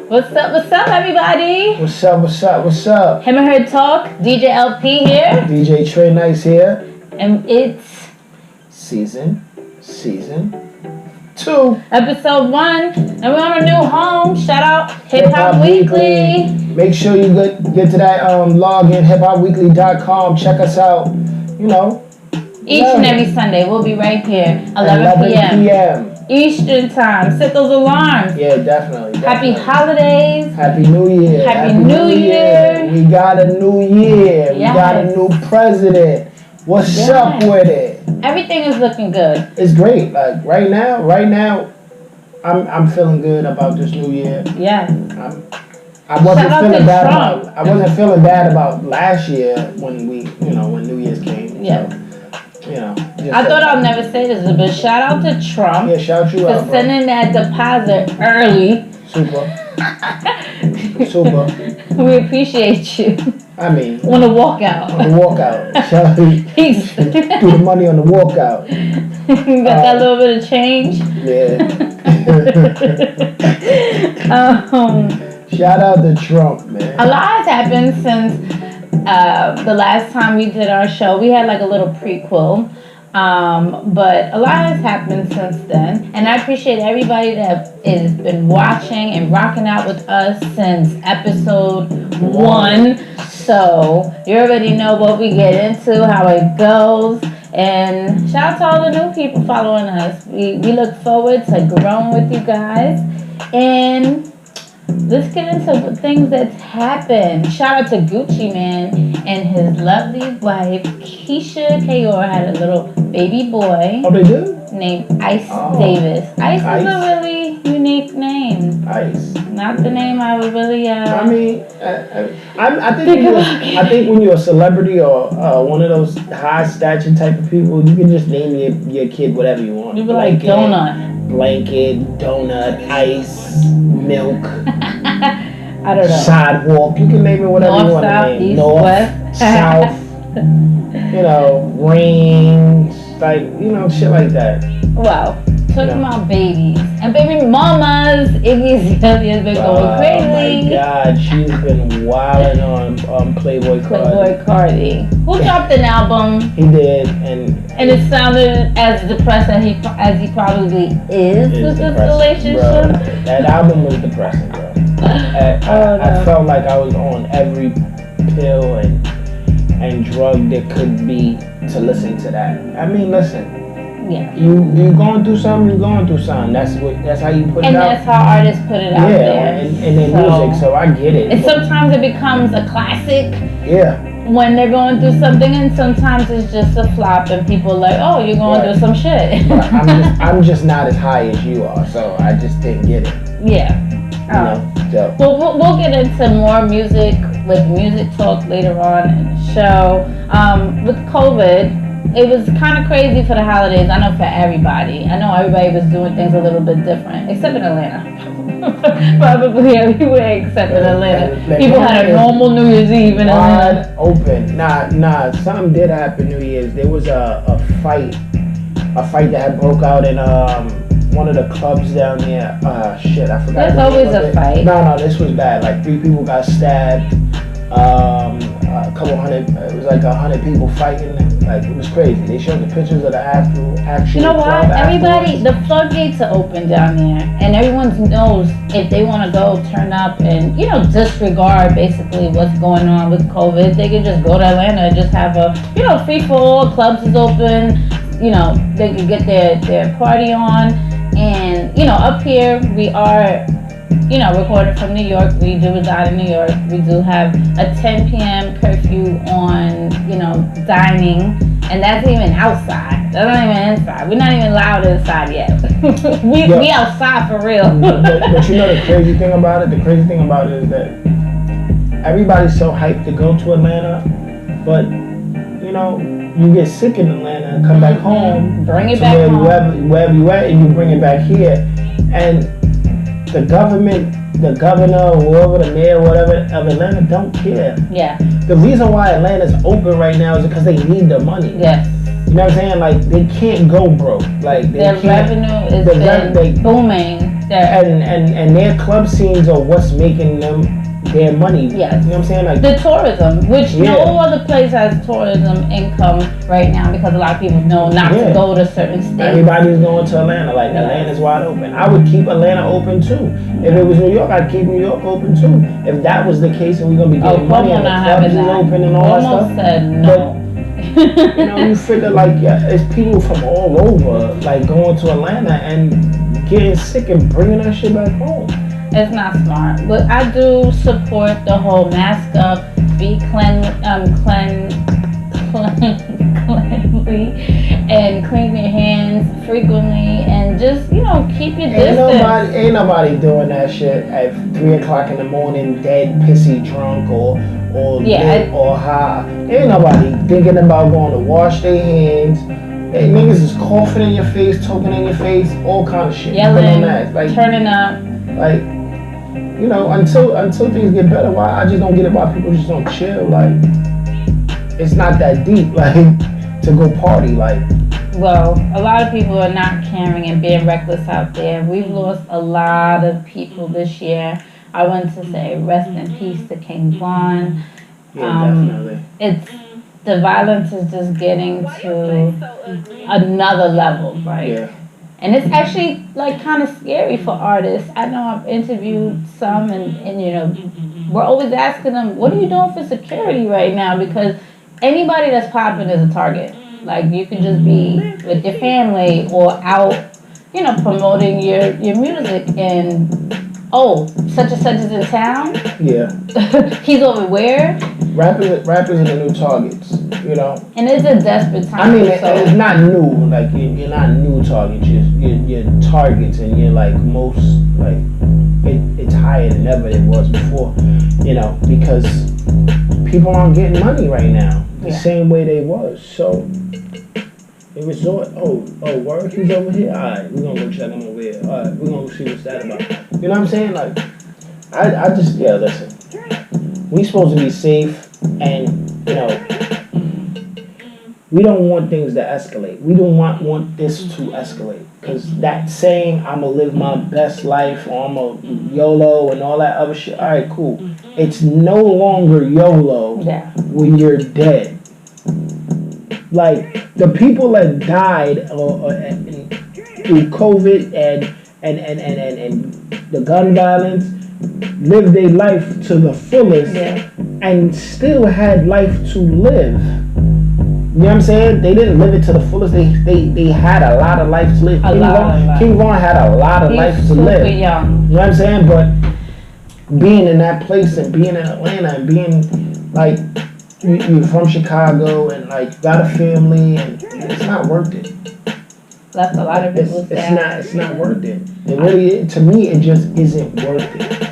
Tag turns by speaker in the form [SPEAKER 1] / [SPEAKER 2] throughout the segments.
[SPEAKER 1] What's up, everybody?
[SPEAKER 2] What's up?
[SPEAKER 1] Him and Her Talk, DJ LP here.
[SPEAKER 2] DJ Trey Nice here.
[SPEAKER 1] And it's
[SPEAKER 2] Season 2.
[SPEAKER 1] Episode 1. And we're on a new home. Shout out Hip Hop Weekly.
[SPEAKER 2] Make sure you get to that log in, hiphopweekly.com. Check us out. You know.
[SPEAKER 1] Each and every Sunday, we'll be right here, 11 p.m. Eastern time. Set those alarms.
[SPEAKER 2] Yeah, definitely.
[SPEAKER 1] Happy holidays.
[SPEAKER 2] Happy New Year.
[SPEAKER 1] Happy New Year.
[SPEAKER 2] We got a new year.
[SPEAKER 1] Yes.
[SPEAKER 2] We got a new president. What's up with it?
[SPEAKER 1] Everything is looking good.
[SPEAKER 2] It's great. Like right now, I'm feeling good about this new year.
[SPEAKER 1] Yes.
[SPEAKER 2] I wasn't feeling bad about last year when New Year's came.
[SPEAKER 1] Yeah.
[SPEAKER 2] So,
[SPEAKER 1] I thought I'll never say this, but shout out to Trump.
[SPEAKER 2] Yeah, shout you out
[SPEAKER 1] for sending that deposit early.
[SPEAKER 2] Super.
[SPEAKER 1] We appreciate you.
[SPEAKER 2] I mean,
[SPEAKER 1] on the walkout.
[SPEAKER 2] Peace. Do the money on the walkout.
[SPEAKER 1] You got that little bit of change?
[SPEAKER 2] Yeah. Shout out to Trump, man.
[SPEAKER 1] A lot has happened since the last time we did our show. We had like a little prequel. But a lot has happened since then, and I appreciate everybody that has been watching and rocking out with us since episode 1. So you already know what we get into, how it goes, and shout out to all the new people following us. We look forward to growing with you guys, and let's get into things that's happened. Shout out to Gucci Mane and his lovely wife, Keisha Kayor, had a little baby boy.
[SPEAKER 2] Oh, they do?
[SPEAKER 1] Named Ice Davis. Ice is a really unique name.
[SPEAKER 2] Ice.
[SPEAKER 1] Not the name I would really.
[SPEAKER 2] I mean, I think when you're a celebrity or one of those high stature type of people, you can just name your kid whatever you want.
[SPEAKER 1] You be like
[SPEAKER 2] Blanket, donut, ice, milk.
[SPEAKER 1] I don't know.
[SPEAKER 2] Sidewalk. You can name it whatever you want to name.
[SPEAKER 1] East,
[SPEAKER 2] North,
[SPEAKER 1] West.
[SPEAKER 2] South. Rings. Like, shit like that.
[SPEAKER 1] Wow. Talking about babies and baby mamas. Iggy Azalea's been going crazy.
[SPEAKER 2] Oh my God, she's been wilding on Playboy
[SPEAKER 1] Cardi. Who dropped an album?
[SPEAKER 2] He did, and
[SPEAKER 1] it sounded as depressed as he probably is with this relationship.
[SPEAKER 2] Bro. That album was depressing, bro. I felt like I was on every pill and drug there could be to listen to that. I mean, listen.
[SPEAKER 1] Yeah.
[SPEAKER 2] You going through something, That's how you put it out.
[SPEAKER 1] And that's how artists put it out there.
[SPEAKER 2] And their music, so I get it.
[SPEAKER 1] And sometimes it becomes a classic.
[SPEAKER 2] Yeah.
[SPEAKER 1] When they're going through something, and sometimes it's just a flop, and people are like, "Oh, you're going through some shit."
[SPEAKER 2] I'm just not as high as you are, so I just didn't get it.
[SPEAKER 1] Yeah.
[SPEAKER 2] So.
[SPEAKER 1] Well, we'll get into more music with music talk later on in the show. With COVID, it was kind of crazy for the holidays. I know for everybody. I know everybody was doing things a little bit different, except in Atlanta. Probably everywhere except in Atlanta. People had a normal New Year's Eve in Atlanta.
[SPEAKER 2] Open. Nah. Something did happen New Year's. There was a fight that had broke out in one of the clubs down there. Shit, I forgot.
[SPEAKER 1] There's always a fight.
[SPEAKER 2] No, this was bad. Like 3 people got stabbed. A couple hundred. It was like 100 people fighting. Like, it was crazy. They showed the pictures of the actual.
[SPEAKER 1] You know what? Everybody, the floodgates are open down there, and everyone knows if they want to go turn up and disregard basically what's going on with COVID. They can just go to Atlanta and just have a free for all. Clubs is open. They can get their party on, and up here we are. Recorded from New York. We do reside in New York. We do have a 10 p.m. curfew on, dining, and that's even outside. That's not even inside. We're not even allowed inside yet. we outside for real.
[SPEAKER 2] but the crazy thing about it? The crazy thing about it is that everybody's so hyped to go to Atlanta, but you get sick in Atlanta and come back home.
[SPEAKER 1] Bring it back home.
[SPEAKER 2] Wherever you at, and you bring it back here, and the governor, whoever, the mayor, whatever, of Atlanta don't care.
[SPEAKER 1] Yeah.
[SPEAKER 2] The reason why Atlanta's open right now is because they need the money.
[SPEAKER 1] Yes.
[SPEAKER 2] You know what I'm saying? Like, they can't go broke. Like,
[SPEAKER 1] their revenue is booming.
[SPEAKER 2] and their club scenes are what's making them their money.
[SPEAKER 1] Yes.
[SPEAKER 2] You know what I'm saying? Like
[SPEAKER 1] the tourism, which no other place has tourism income right now because a lot of people know not to go to certain states.
[SPEAKER 2] Everybody's going to Atlanta. Like Atlanta's wide open. I would keep Atlanta open too. If it was New York, I'd keep New York open too. If that was the case, and we're gonna be getting money and the clubs is open and all that stuff.
[SPEAKER 1] Said no.
[SPEAKER 2] But, you know, you figure like it's people from all over like going to Atlanta and getting sick and bringing that shit back home.
[SPEAKER 1] It's not smart, but I do support the whole mask up, be cleanly, and clean your hands frequently, and just keep your distance.
[SPEAKER 2] Ain't nobody doing that shit at 3 o'clock in the morning, dead, pissy, drunk, or lit or high. Ain't nobody thinking about going to wash their hands. Hey, niggas is coughing in your face, talking in your face, all kind of shit.
[SPEAKER 1] Yelling, turning up.
[SPEAKER 2] Like, until things get better, why I just don't get it why people just don't chill. Like, it's not that deep, like, to go party, like.
[SPEAKER 1] Well, a lot of people are not caring and being reckless out there. We've lost a lot of people this year. I want to say rest in peace to King Von.
[SPEAKER 2] Yeah, definitely.
[SPEAKER 1] The violence is just getting to another level, right?
[SPEAKER 2] Yeah.
[SPEAKER 1] And it's actually like kind of scary for artists. I know I've interviewed some and we're always asking them, what are you doing for security right now? Because anybody that's popping is a target. Like you could just be with your family or out, promoting your music and such and such is in town.
[SPEAKER 2] Yeah.
[SPEAKER 1] He's over where?
[SPEAKER 2] Rappers are the new targets,
[SPEAKER 1] And it's a desperate time.
[SPEAKER 2] I mean, it's not new. Like you're not new targets. You're targets, and you're like most like it's higher than ever it was before. Because people aren't getting money right now the same way they was. So they resort. Work, he's over here. All right, we're gonna go check him over here. All right, we're gonna go see what's that about. You know what I'm saying? Like, I just listen. We supposed to be safe, and we don't want things to escalate. We don't want this to escalate, because that saying "I'm gonna live my best life" or "I'm a YOLO" and all that other shit. All right, cool. It's no longer YOLO when you're dead. Like the people that died through COVID and the gun violence lived their life to the fullest and still had life to live. You know what I'm saying? They didn't live it to the fullest. They had a lot of life to live. King Von had a lot of life to live.
[SPEAKER 1] Young.
[SPEAKER 2] You know what I'm saying? But being in that place and being in Atlanta and being like you're from Chicago and like got a family, and it's not worth it.
[SPEAKER 1] Left a lot of people sad.
[SPEAKER 2] It's not worth it. It really, to me, it just isn't worth it.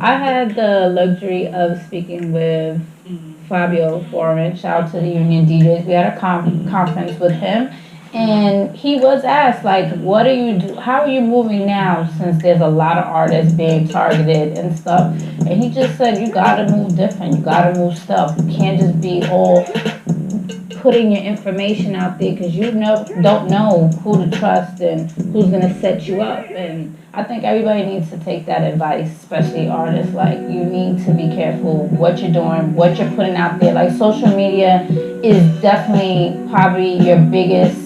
[SPEAKER 1] I had the luxury of speaking with Fabio Foreman. Shout out to the Union DJs. We had a conference with him, and he was asked, like, what are you do? How are you moving now, since there's a lot of artists being targeted and stuff? And he just said, you gotta move different. You gotta move stuff. You can't just be all putting your information out there, because you don't know who to trust and who's gonna set you up. And I think everybody needs to take that advice, especially artists. Like, you need to be careful what you're doing, what you're putting out there. Like, social media is definitely probably your biggest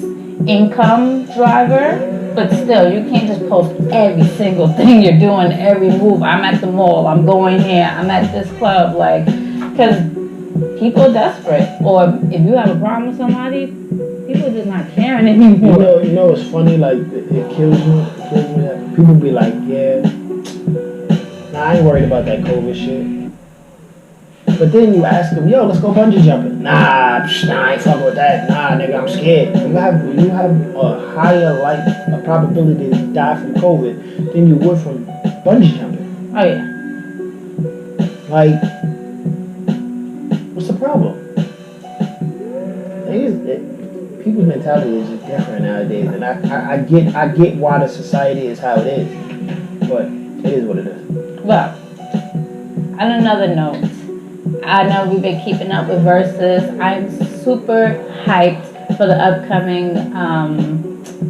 [SPEAKER 1] income driver, but still, you can't just post every single thing you're doing, every move. I'm at the mall, I'm going here, I'm at this club, like, because people are desperate. Or if you have a problem with somebody, people are just not caring anymore.
[SPEAKER 2] You know it's funny, like, it kills me that people be like, I ain't worried about that COVID shit. But then you ask them, yo, let's go bungee jumping. Nah, I ain't fucking with that. Nah, nigga, I'm scared. You have a higher probability to die from COVID than you would from bungee jumping.
[SPEAKER 1] Oh yeah.
[SPEAKER 2] Like, what's the problem? People's mentality is just different nowadays, and I get why the society is how it is, but it is what it is.
[SPEAKER 1] Well, on another note, I know we've been keeping up with Versus. I'm super hyped for the upcoming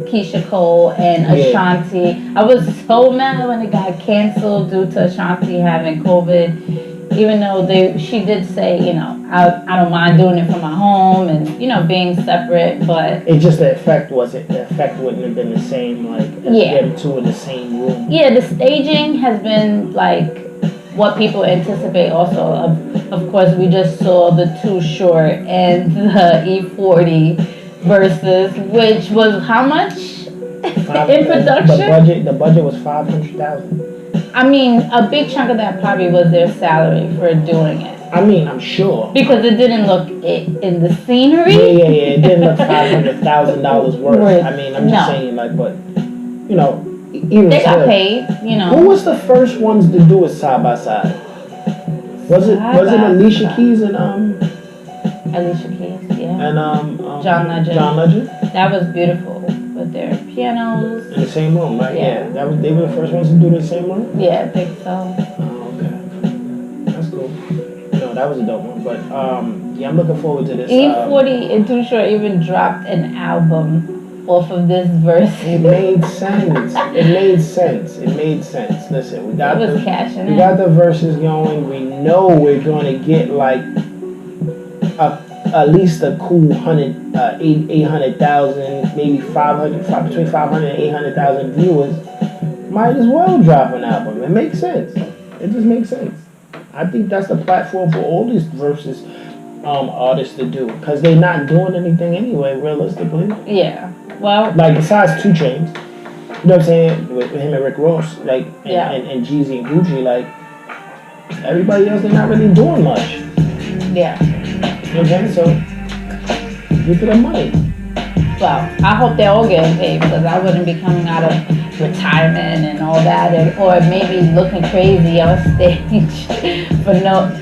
[SPEAKER 1] Keisha Cole and Ashanti. I was so mad when it got canceled due to Ashanti having COVID. Even though she did say, I don't mind doing it from my home and being separate, but
[SPEAKER 2] It just the effect wouldn't have been the same like as them two in the same room.
[SPEAKER 1] yeah, the staging has been like what people anticipate. Also, of course, we just saw the Too Short and the E40 versus, which was how much in production?
[SPEAKER 2] The budget was $500,000.
[SPEAKER 1] I mean, a big chunk of that probably was their salary for doing it.
[SPEAKER 2] I mean, I'm sure.
[SPEAKER 1] Because it didn't look it in the scenery.
[SPEAKER 2] Yeah. It didn't look $500,000 worth. I mean, I'm just saying, like, but even
[SPEAKER 1] they got paid.
[SPEAKER 2] Who was the first ones to do it side by side? Was it Alicia Keys and
[SPEAKER 1] Alicia Keys, yeah.
[SPEAKER 2] And
[SPEAKER 1] John Legend.
[SPEAKER 2] John Legend.
[SPEAKER 1] That was beautiful with their pianos.
[SPEAKER 2] In the same room, right?
[SPEAKER 1] Yeah.
[SPEAKER 2] They were the first ones to do it in the same room?
[SPEAKER 1] Yeah, I think so.
[SPEAKER 2] Oh, okay. That's cool. That was a dope one. But I'm looking forward to this.
[SPEAKER 1] E40 and Too Short even dropped an album off of this verse.
[SPEAKER 2] It made sense. Listen, we got the verses going. We know we're gonna get like at least a cool 800,000, maybe 500, between 500 and 800,000 viewers. Might as well drop an album. It makes sense. It just makes sense. I think that's the platform for all these verses artists to do, because they're not doing anything anyway, realistically.
[SPEAKER 1] Yeah. Well,
[SPEAKER 2] like besides 2 Chainz, you know what I'm saying, with him and Rick Ross, like, and Jeezy and Gucci, like, everybody else, they're not really doing much.
[SPEAKER 1] Yeah.
[SPEAKER 2] You know what I'm saying? So, give them money.
[SPEAKER 1] Well, I hope they're all getting paid, because I wouldn't be coming out of retirement and all that, or maybe looking crazy on stage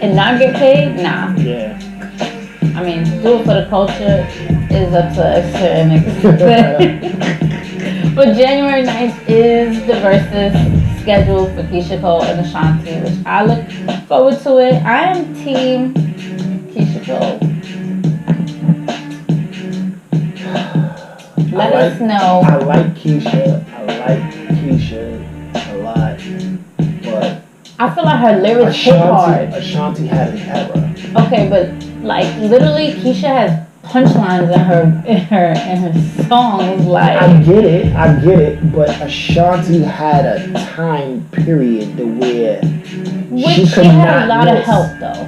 [SPEAKER 1] and not get paid. Nah.
[SPEAKER 2] Yeah.
[SPEAKER 1] I mean, do it for the culture is up to a certain extent. But January 9th is the versus scheduled for Keisha Cole and Ashanti, which I look forward to it. I am team Keisha Cole. Let us know.
[SPEAKER 2] I like Keisha a lot, but
[SPEAKER 1] I feel like her lyrics hit hard.
[SPEAKER 2] Ashanti had an error.
[SPEAKER 1] Okay, but like literally, Keisha has punchlines in her songs. Like
[SPEAKER 2] I get it, but Ashanti had a time period to where she
[SPEAKER 1] had a lot of help though.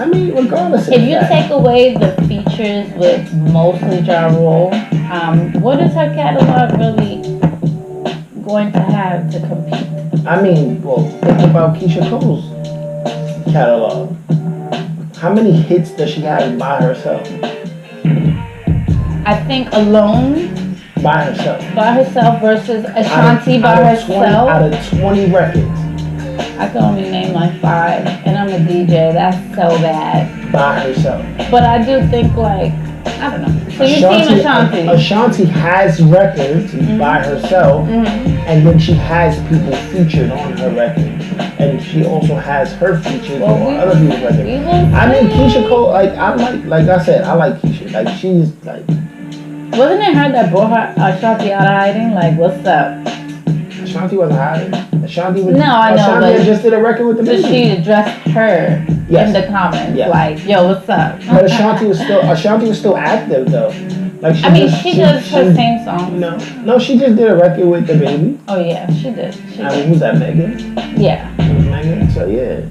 [SPEAKER 2] I mean, regardless.
[SPEAKER 1] If you take away the features with mostly Ja Rule, what is her catalog really going to have to compete?
[SPEAKER 2] I mean, well, think about Keisha Cole's catalog. How many hits does she have by herself?
[SPEAKER 1] I think Alone.
[SPEAKER 2] By herself.
[SPEAKER 1] By herself versus Ashanti by herself.
[SPEAKER 2] Out of 20 records.
[SPEAKER 1] I can only name like 5, and I'm a DJ. That's so bad.
[SPEAKER 2] By herself.
[SPEAKER 1] But I do think like, I don't know. So you team Ashanti.
[SPEAKER 2] Ashanti has records by herself, and then she has people featured on her record, and she also has her featured on other people's records. I mean, Keisha Cole, like I said, I like Keisha. Like she's like.
[SPEAKER 1] Wasn't it her that brought her Ashanti out of hiding? Like, what's up?
[SPEAKER 2] Ashanti wasn't hiding. Ashanti was.
[SPEAKER 1] No, I know,
[SPEAKER 2] Ashanti just did a record with the baby.
[SPEAKER 1] She addressed her in the comments, like, "Yo, what's up?"
[SPEAKER 2] But Ashanti was still active though. Like
[SPEAKER 1] she does her same song.
[SPEAKER 2] No, she just did a record with the baby.
[SPEAKER 1] Oh yeah, she did.
[SPEAKER 2] Who's that, Megan?
[SPEAKER 1] Yeah.
[SPEAKER 2] Megan. So yeah.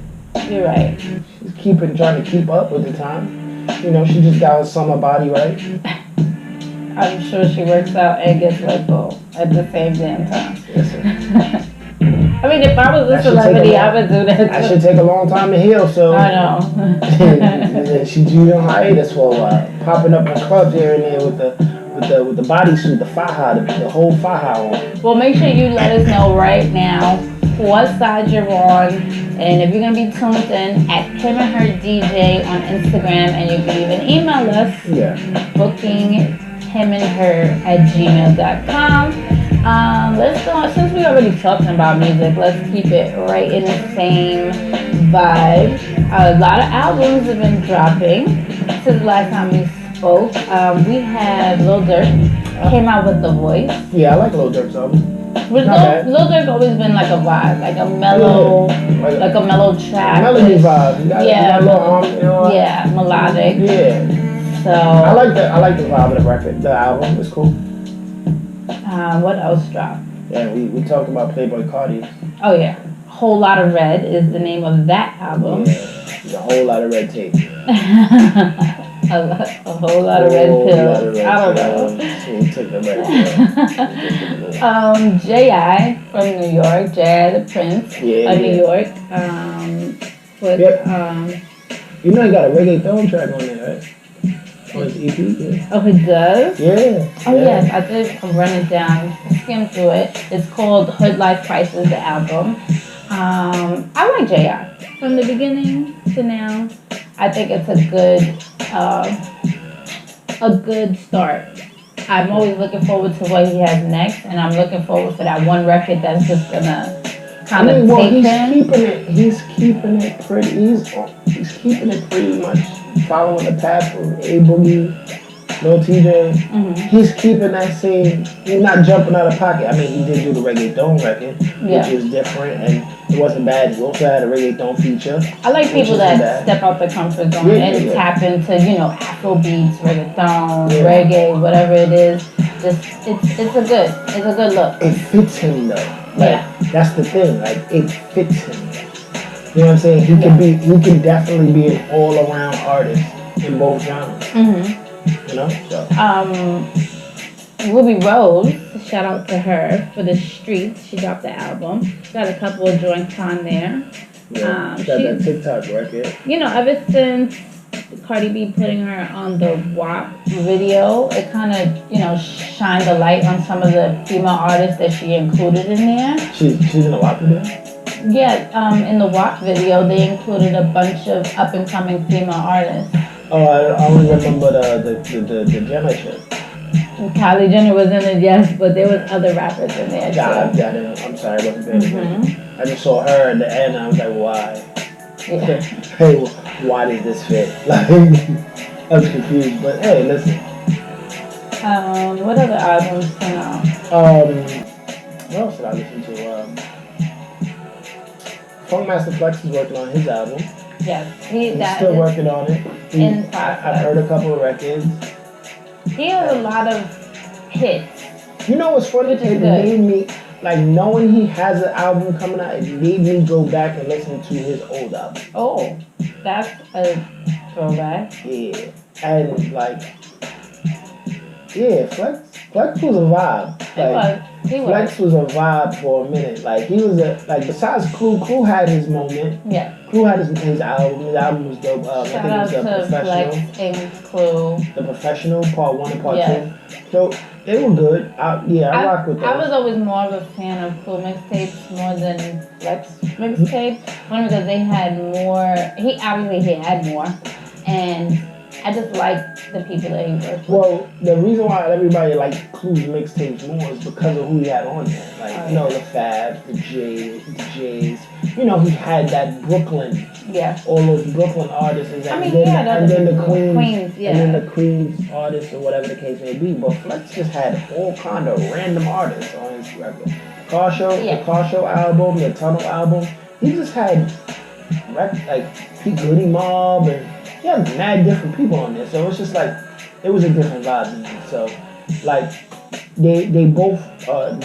[SPEAKER 1] You're right.
[SPEAKER 2] She's trying to keep up with the time. She just got her summer body right.
[SPEAKER 1] I'm sure she works out and gets lipo at the same damn time.
[SPEAKER 2] Yes, sir.
[SPEAKER 1] I mean, if I was a celebrity, I would do that too.
[SPEAKER 2] That should take a long time to heal, so.
[SPEAKER 1] I know.
[SPEAKER 2] She's on hiatus for a while, popping up in clubs here and there with the bodysuit, the faja, the whole faja on.
[SPEAKER 1] Well, make sure you let us know right now what side you're on, and if you're gonna be tuned in at Him and Her DJ on Instagram, and you can even email us.
[SPEAKER 2] Yeah.
[SPEAKER 1] Booking himandher@gmail.com. Let's go, since we're already talking about music, let's keep it right in the same vibe. A lot of albums have been dropping since the last time we spoke. We had Lil Durk. came out with The Voice.
[SPEAKER 2] Yeah, I like Lil Durk's album.
[SPEAKER 1] But
[SPEAKER 2] Not bad.
[SPEAKER 1] Lil Durk always been like a vibe, like a mellow, like a mellow track.
[SPEAKER 2] Melody vibe. You got,
[SPEAKER 1] Yeah.
[SPEAKER 2] you got a little arm, you know.
[SPEAKER 1] Yeah, melodic.
[SPEAKER 2] Yeah.
[SPEAKER 1] So
[SPEAKER 2] I like the vibe of the record. The album is cool.
[SPEAKER 1] what else dropped?
[SPEAKER 2] Yeah, we talked about Playboy Cardi.
[SPEAKER 1] Oh yeah, Whole Lot of Red is the name of that album.
[SPEAKER 2] Yeah, there's a whole lot of red tape.
[SPEAKER 1] a whole lot of red pills. I don't know.
[SPEAKER 2] So he took the red pill.
[SPEAKER 1] J.I. from New York, J.I. the Prince of New York. With
[SPEAKER 2] you know he got a reggaeton track on there, right? On his EP. Yeah.
[SPEAKER 1] Oh, he does?
[SPEAKER 2] Yeah.
[SPEAKER 1] Oh, yes. I did run it down, skim through it. It's called Hood Life Crisis, the album. I like J.I. from the beginning to now. I think it's a good start. I'm always looking forward to what he has next, and I'm looking forward for that one record that's just gonna kind of take him.
[SPEAKER 2] He's keeping it pretty much following the path of A Boogie, Lil TJ.
[SPEAKER 1] Mm-hmm.
[SPEAKER 2] He's keeping that same. He's not jumping out of pocket. I mean, he did do the reggaeton record, which was different and it wasn't bad. He also had a reggaeton feature.
[SPEAKER 1] I like people that step out their comfort zone and tap into, Afro beats, reggaeton, reggae, whatever it is. Just it's a good look.
[SPEAKER 2] It fits him though. That's the thing. Like it fits him. You know what I'm saying? He can definitely be an all-around artist in both genres.
[SPEAKER 1] Mm-hmm.
[SPEAKER 2] You know? So.
[SPEAKER 1] Ruby Rose, shout out to her for The Streets. She dropped the album. Got a couple of joints on there.
[SPEAKER 2] Yeah, got that TikTok record.
[SPEAKER 1] Ever since Cardi B putting her on the WAP video, it kind of, shined a light on some of the female artists that she included in there.
[SPEAKER 2] She's in the WAP video?
[SPEAKER 1] Yeah, in the WAP video, they included a bunch of up-and-coming female artists.
[SPEAKER 2] Oh, I only remember the Jenner chick.
[SPEAKER 1] Kylie Jenner was in it, yes, but there was other rappers in there too.
[SPEAKER 2] I'm sorry, I wasn't there. I just saw her at the end, and I was like, why?
[SPEAKER 1] Yeah.
[SPEAKER 2] Hey, why did this fit? Like, I was confused, but hey, listen.
[SPEAKER 1] What other albums came out?
[SPEAKER 2] What else did I listen to? Funkmaster Flex is working on his album.
[SPEAKER 1] Yes,
[SPEAKER 2] he's still working on it.
[SPEAKER 1] In process.
[SPEAKER 2] I've heard a couple of records.
[SPEAKER 1] He has a lot of hits.
[SPEAKER 2] You know what's funny? It made me, like, knowing he has an album coming out, it made me go back and listen to his old album.
[SPEAKER 1] Oh, that's a throwback.
[SPEAKER 2] Yeah. And, like, yeah, Flex was a vibe. Flex was a vibe for a minute. Like, he was besides Clue had his moment.
[SPEAKER 1] Yeah.
[SPEAKER 2] Clue had his album. His album was dope.
[SPEAKER 1] Shout out to Flex and Clue.
[SPEAKER 2] The Professional, part 1 and part 2. So, they were good. I rock with those.
[SPEAKER 1] I was always more of a fan of Clue mixtapes more than Flex mixtapes. One, because they had more, he obviously had more. And I just liked the people that he worked with.
[SPEAKER 2] Well, the reason why everybody liked Clue's mixtapes more is because of who he had on there. Like, the Fabs, the Jays. He had that Brooklyn.
[SPEAKER 1] Yeah.
[SPEAKER 2] All those Brooklyn artists. And then the Queens. And then the Queens artists or whatever the case may be. But Flex just had all kind of random artists on his record. The Car Show album, the Tunnel album. He just had like P. Goody Mob and he had mad different people on there, so it's just like it was a different vibe to me. So, like, they both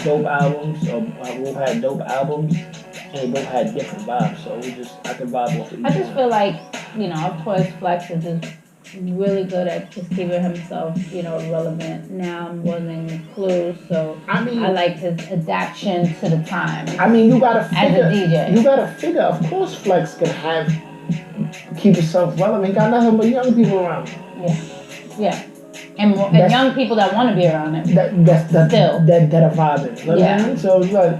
[SPEAKER 2] dope albums, or both had dope albums, and they both had different vibes. So I can vibe off of each.
[SPEAKER 1] I just feel like of course, Flex is just really good at just keeping himself relevant now more than Clue. So I like his adaptation to the time.
[SPEAKER 2] I mean, you gotta figure,
[SPEAKER 1] as a DJ.
[SPEAKER 2] You gotta figure. Of course, Flex can keep himself relevant. He got nothing but young people around him.
[SPEAKER 1] Yeah. And young people that want to be around him.
[SPEAKER 2] That are vibing. You know what I mean? So it's like,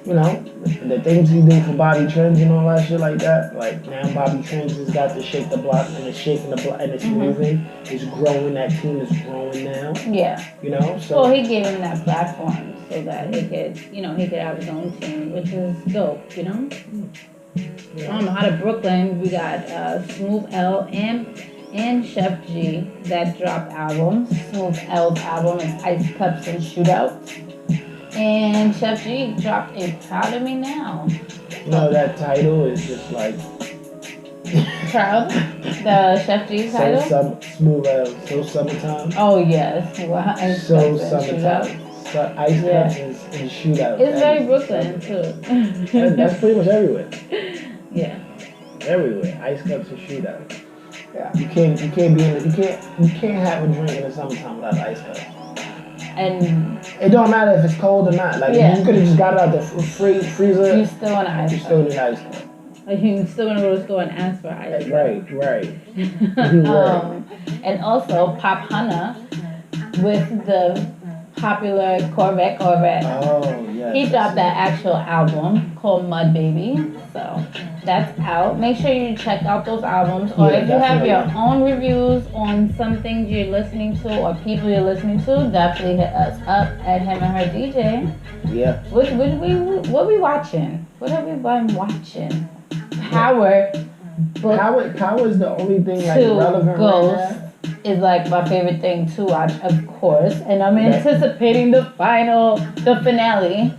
[SPEAKER 2] the things he do for Bobby Trends and all that shit like that. Like now Bobby Trends has got to shake the block and it's shaking the block and it's moving. It's growing. That team is growing now.
[SPEAKER 1] Yeah.
[SPEAKER 2] So.
[SPEAKER 1] Well, he gave him that platform so that he could, he could have his own team, which is dope, Yeah. I don't know, out of Brooklyn, we got Smooth L and and Chef G that dropped albums. Smooth L's album is Ice Cups and Shootouts. And Chef G dropped a Proud of Me Now.
[SPEAKER 2] No, that title is just like
[SPEAKER 1] Proud? The Chef G title?
[SPEAKER 2] Smooth L, so summertime.
[SPEAKER 1] Oh, yes. Well, Ice
[SPEAKER 2] So
[SPEAKER 1] Cups and
[SPEAKER 2] summertime.
[SPEAKER 1] Shootouts.
[SPEAKER 2] So ice cups and shootouts.
[SPEAKER 1] It's very Brooklyn, too.
[SPEAKER 2] That's pretty much everywhere.
[SPEAKER 1] Yeah.
[SPEAKER 2] Everywhere. Ice cups and shootouts.
[SPEAKER 1] Yeah.
[SPEAKER 2] You can't have a drink in the summertime without ice cups.
[SPEAKER 1] And
[SPEAKER 2] It don't matter if it's cold or not. Like
[SPEAKER 1] Yeah.
[SPEAKER 2] you could have just got it out the freezer.
[SPEAKER 1] you still want an
[SPEAKER 2] You
[SPEAKER 1] ice
[SPEAKER 2] still
[SPEAKER 1] cup.
[SPEAKER 2] need ice cup.
[SPEAKER 1] Like, you still want to go to the store and ask for ice cup.
[SPEAKER 2] Right.
[SPEAKER 1] And also Pop Hunter with the popular Corvette.
[SPEAKER 2] Oh yeah.
[SPEAKER 1] He dropped that actual album called Mud Baby. So that's out. Make sure you check out those albums. Or
[SPEAKER 2] Yeah,
[SPEAKER 1] if you have your
[SPEAKER 2] definitely.
[SPEAKER 1] own reviews on some things you're listening to or people you're listening to, definitely hit us up at Him and Her DJ.
[SPEAKER 2] Yeah.
[SPEAKER 1] What we watching? What have we been watching? Power Book
[SPEAKER 2] Power is the only thing like
[SPEAKER 1] 2
[SPEAKER 2] relevant
[SPEAKER 1] Ghost
[SPEAKER 2] right now.
[SPEAKER 1] is like my favorite thing to watch, of course. And I'm
[SPEAKER 2] Yeah.
[SPEAKER 1] anticipating the finale.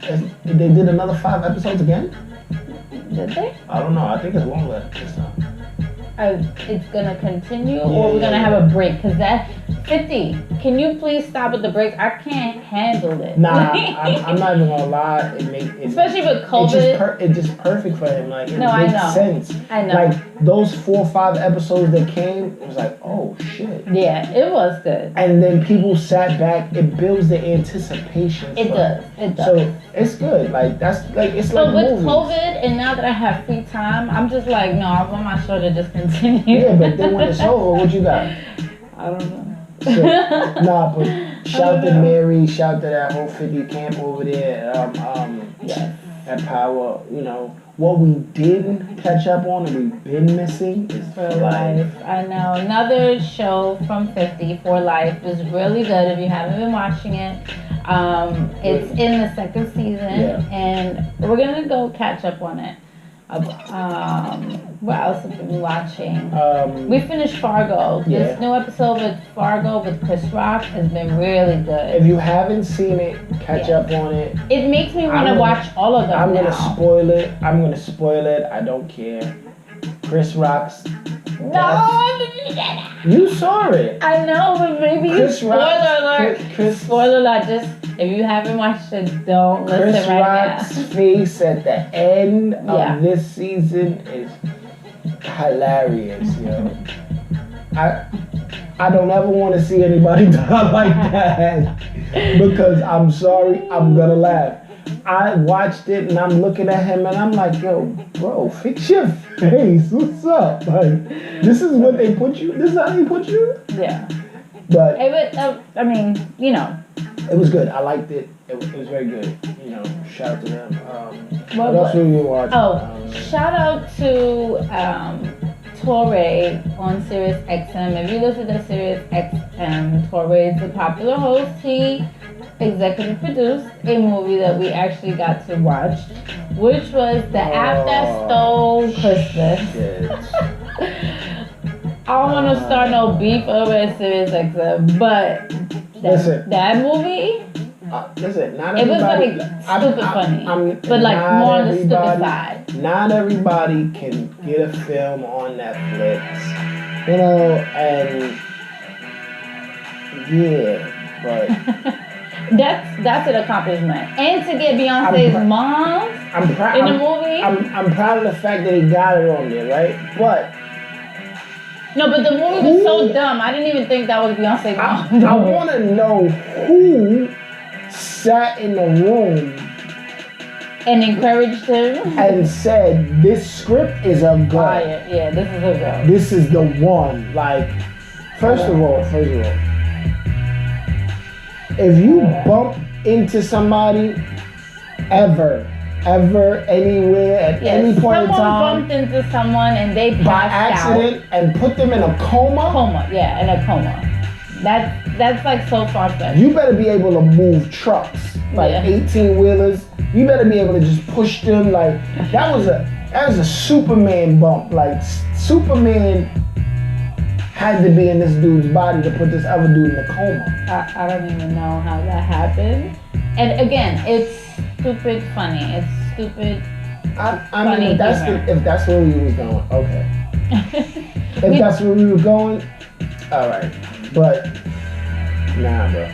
[SPEAKER 2] They did another 5 episodes again?
[SPEAKER 1] Did they?
[SPEAKER 2] I don't know. I think it's longer this time.
[SPEAKER 1] It's gonna continue, or we're gonna have a break? Cause that 50. Can you please stop with the breaks? I can't handle it.
[SPEAKER 2] Nah, I'm not even gonna lie.
[SPEAKER 1] Especially with
[SPEAKER 2] It's
[SPEAKER 1] COVID.
[SPEAKER 2] it's just perfect for him. Like it
[SPEAKER 1] No, I
[SPEAKER 2] makes
[SPEAKER 1] know.
[SPEAKER 2] sense.
[SPEAKER 1] I know.
[SPEAKER 2] Like those 4 or 5 episodes that came, it was like, oh shit.
[SPEAKER 1] Yeah, it was good.
[SPEAKER 2] And then people sat back. It builds the anticipation.
[SPEAKER 1] It
[SPEAKER 2] for
[SPEAKER 1] does. It does.
[SPEAKER 2] So it's good. Like that's like it's
[SPEAKER 1] But
[SPEAKER 2] like
[SPEAKER 1] with
[SPEAKER 2] movies.
[SPEAKER 1] COVID, and now that I have free time, I'm just like, no, I want my show to just continue.
[SPEAKER 2] Yeah, but then when it's over, what you got?
[SPEAKER 1] I don't know.
[SPEAKER 2] So, nah, but shout to Mary, shout to that whole 50 camp over there.
[SPEAKER 1] Yes.
[SPEAKER 2] At Power, you know, what we didn't catch up on and we've been missing is
[SPEAKER 1] For Life. I know. Another show from 50 for Life is really good if you haven't been watching it. It's in the 2nd season, and we're gonna go catch up on it. What else have we been watching? We finished Fargo. This new episode with Fargo with Chris Rock has been really good.
[SPEAKER 2] If you haven't seen it, catch up on it.
[SPEAKER 1] It makes me want to watch all of them
[SPEAKER 2] I'm
[SPEAKER 1] now.
[SPEAKER 2] gonna spoil it. I don't care. Chris Rock's.
[SPEAKER 1] No, I didn't get it.
[SPEAKER 2] You saw it.
[SPEAKER 1] I know, but maybe
[SPEAKER 2] Chris
[SPEAKER 1] spoiler
[SPEAKER 2] Rock-
[SPEAKER 1] alert.
[SPEAKER 2] Chris-
[SPEAKER 1] Spoiler alert. Just if you haven't watched it, don't listen
[SPEAKER 2] Chris
[SPEAKER 1] right
[SPEAKER 2] Rock's face at the end
[SPEAKER 1] Yeah.
[SPEAKER 2] of this season is hilarious, yo. I don't ever want to see anybody die like that because I'm sorry, I'm gonna laugh. I watched it and I'm looking at him and I'm like, yo, bro, fix your face. What's up? Like, this is what they put you. This is how they put you.
[SPEAKER 1] now. Yeah.
[SPEAKER 2] But
[SPEAKER 1] It was, I mean, you know.
[SPEAKER 2] it was good. I liked it. It was very good. You know, shout out to them. What
[SPEAKER 1] What
[SPEAKER 2] else were you watching?
[SPEAKER 1] Oh, shout out to Torre on Sirius XM. If you listen to Sirius XM, Torre is the popular host. He executive produced a movie that we actually got to watch, which was The App That Stole Christmas.
[SPEAKER 2] Shit.
[SPEAKER 1] I don't want to start no beef over at Sirius XM, but
[SPEAKER 2] Listen.
[SPEAKER 1] that movie,
[SPEAKER 2] Listen, not
[SPEAKER 1] it was
[SPEAKER 2] everybody.
[SPEAKER 1] like stupid funny, but like
[SPEAKER 2] not
[SPEAKER 1] more on the stupid
[SPEAKER 2] everybody-
[SPEAKER 1] side.
[SPEAKER 2] Not everybody can get a film on Netflix, you know, and yeah, but
[SPEAKER 1] That's an accomplishment, and to get Beyonce's mom
[SPEAKER 2] I'm proud
[SPEAKER 1] in the movie.
[SPEAKER 2] I'm proud of the fact that he got it on there, right? But
[SPEAKER 1] No, but the movie was so dumb. I didn't even think that was Beyonce's mom.
[SPEAKER 2] I want to know who sat in the room
[SPEAKER 1] And encouraged him.
[SPEAKER 2] and said, "This script is a go.
[SPEAKER 1] Fire. Yeah, this is a go.
[SPEAKER 2] This is the one." Like, first of all, if you bump into somebody ever, anywhere, at any point in
[SPEAKER 1] someone
[SPEAKER 2] time,
[SPEAKER 1] bumped into someone and they
[SPEAKER 2] by
[SPEAKER 1] passed
[SPEAKER 2] accident, and put them in a coma,
[SPEAKER 1] Coma, yeah, in a coma. That's like so far fetched.
[SPEAKER 2] you better be able to move trucks, like
[SPEAKER 1] Yeah.
[SPEAKER 2] 18-wheelers. You better be able to just push them. Like that was a Superman bump. Like Superman had to be in this dude's body to put this other dude in a coma.
[SPEAKER 1] I don't even know how that happened. And again, it's stupid funny. It's stupid.
[SPEAKER 2] I
[SPEAKER 1] Funny
[SPEAKER 2] mean, if that's where we was going, okay. If that's where we were going, all right. But nah, bro.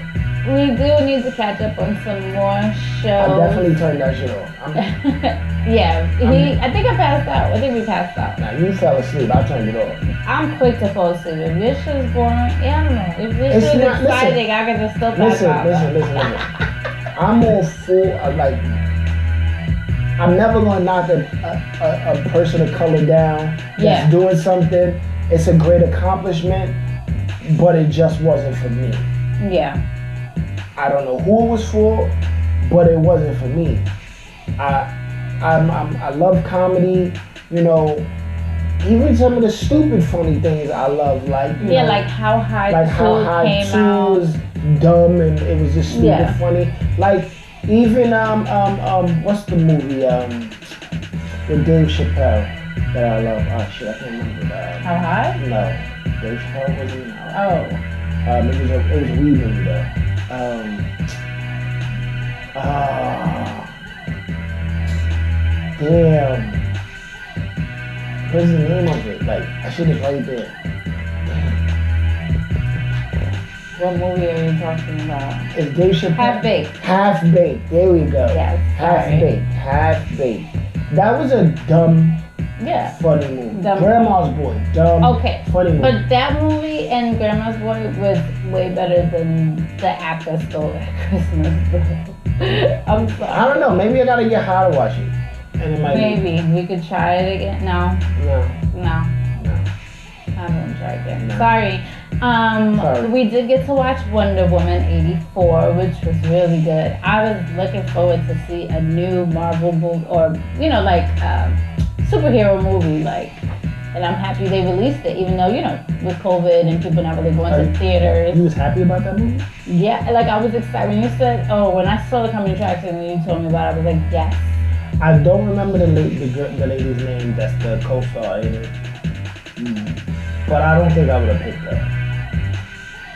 [SPEAKER 1] We do need to catch up on some more shows.
[SPEAKER 2] I definitely turned that shit off.
[SPEAKER 1] Yeah, I think I passed out. I think we passed out.
[SPEAKER 2] Nah, you fell asleep. I turned it off.
[SPEAKER 1] I'm quick to fall asleep. If your shit's boring, yeah, I don't know. If your
[SPEAKER 2] It's
[SPEAKER 1] shit's
[SPEAKER 2] not-
[SPEAKER 1] exciting, I can just still pass out.
[SPEAKER 2] Listen. I'm all for like. I'm never gonna knock a person of color down that's
[SPEAKER 1] Yeah.
[SPEAKER 2] doing something. It's a great accomplishment, but it just wasn't for me.
[SPEAKER 1] Yeah.
[SPEAKER 2] I don't know who it was for, but it wasn't for me. I love comedy, you know. Even some of the stupid funny things I love, like you know,
[SPEAKER 1] Like How High
[SPEAKER 2] like
[SPEAKER 1] 2
[SPEAKER 2] how High
[SPEAKER 1] came
[SPEAKER 2] 2
[SPEAKER 1] out.
[SPEAKER 2] was dumb and it was just stupid
[SPEAKER 1] Yeah.
[SPEAKER 2] funny. Like even what's the movie with Dave Chappelle that I love? Oh shit, I can't remember that.
[SPEAKER 1] How High?
[SPEAKER 2] No, Dave Chappelle wasn't in it.
[SPEAKER 1] Oh.
[SPEAKER 2] It was a weed movie though. Damn. What's the name of it? Like, that shit is right there.
[SPEAKER 1] What movie are you talking about?
[SPEAKER 2] It's Dave Chappelle.
[SPEAKER 1] Half Baked.
[SPEAKER 2] Half Baked. There we go.
[SPEAKER 1] Yes.
[SPEAKER 2] Half
[SPEAKER 1] sorry.
[SPEAKER 2] Baked. Half Baked. That was a dumb,
[SPEAKER 1] Yeah.
[SPEAKER 2] funny movie.
[SPEAKER 1] Dumb.
[SPEAKER 2] Grandma's Boy. Dumb,
[SPEAKER 1] Okay.
[SPEAKER 2] funny movie.
[SPEAKER 1] But that movie and Grandma's Boy was way better than the app that stole at Christmas. I'm sorry.
[SPEAKER 2] I don't know. Maybe I gotta get high to watch it. And it might
[SPEAKER 1] Maybe we could try it again. No,
[SPEAKER 2] be. No.
[SPEAKER 1] I won't try again.
[SPEAKER 2] No.
[SPEAKER 1] Sorry.
[SPEAKER 2] Sorry.
[SPEAKER 1] We did get to watch Wonder Woman 84, which was really good. I was looking forward to see a new Marvel movie, or superhero movie, and I'm happy they released it, even though with COVID and people not really going to theaters.
[SPEAKER 2] You was happy about that movie?
[SPEAKER 1] Yeah, I was excited when you said, when I saw the coming attraction and you told me about it, I was like, yes.
[SPEAKER 2] I don't remember the lady's name that's the co-star in it. But I don't think I would have picked her.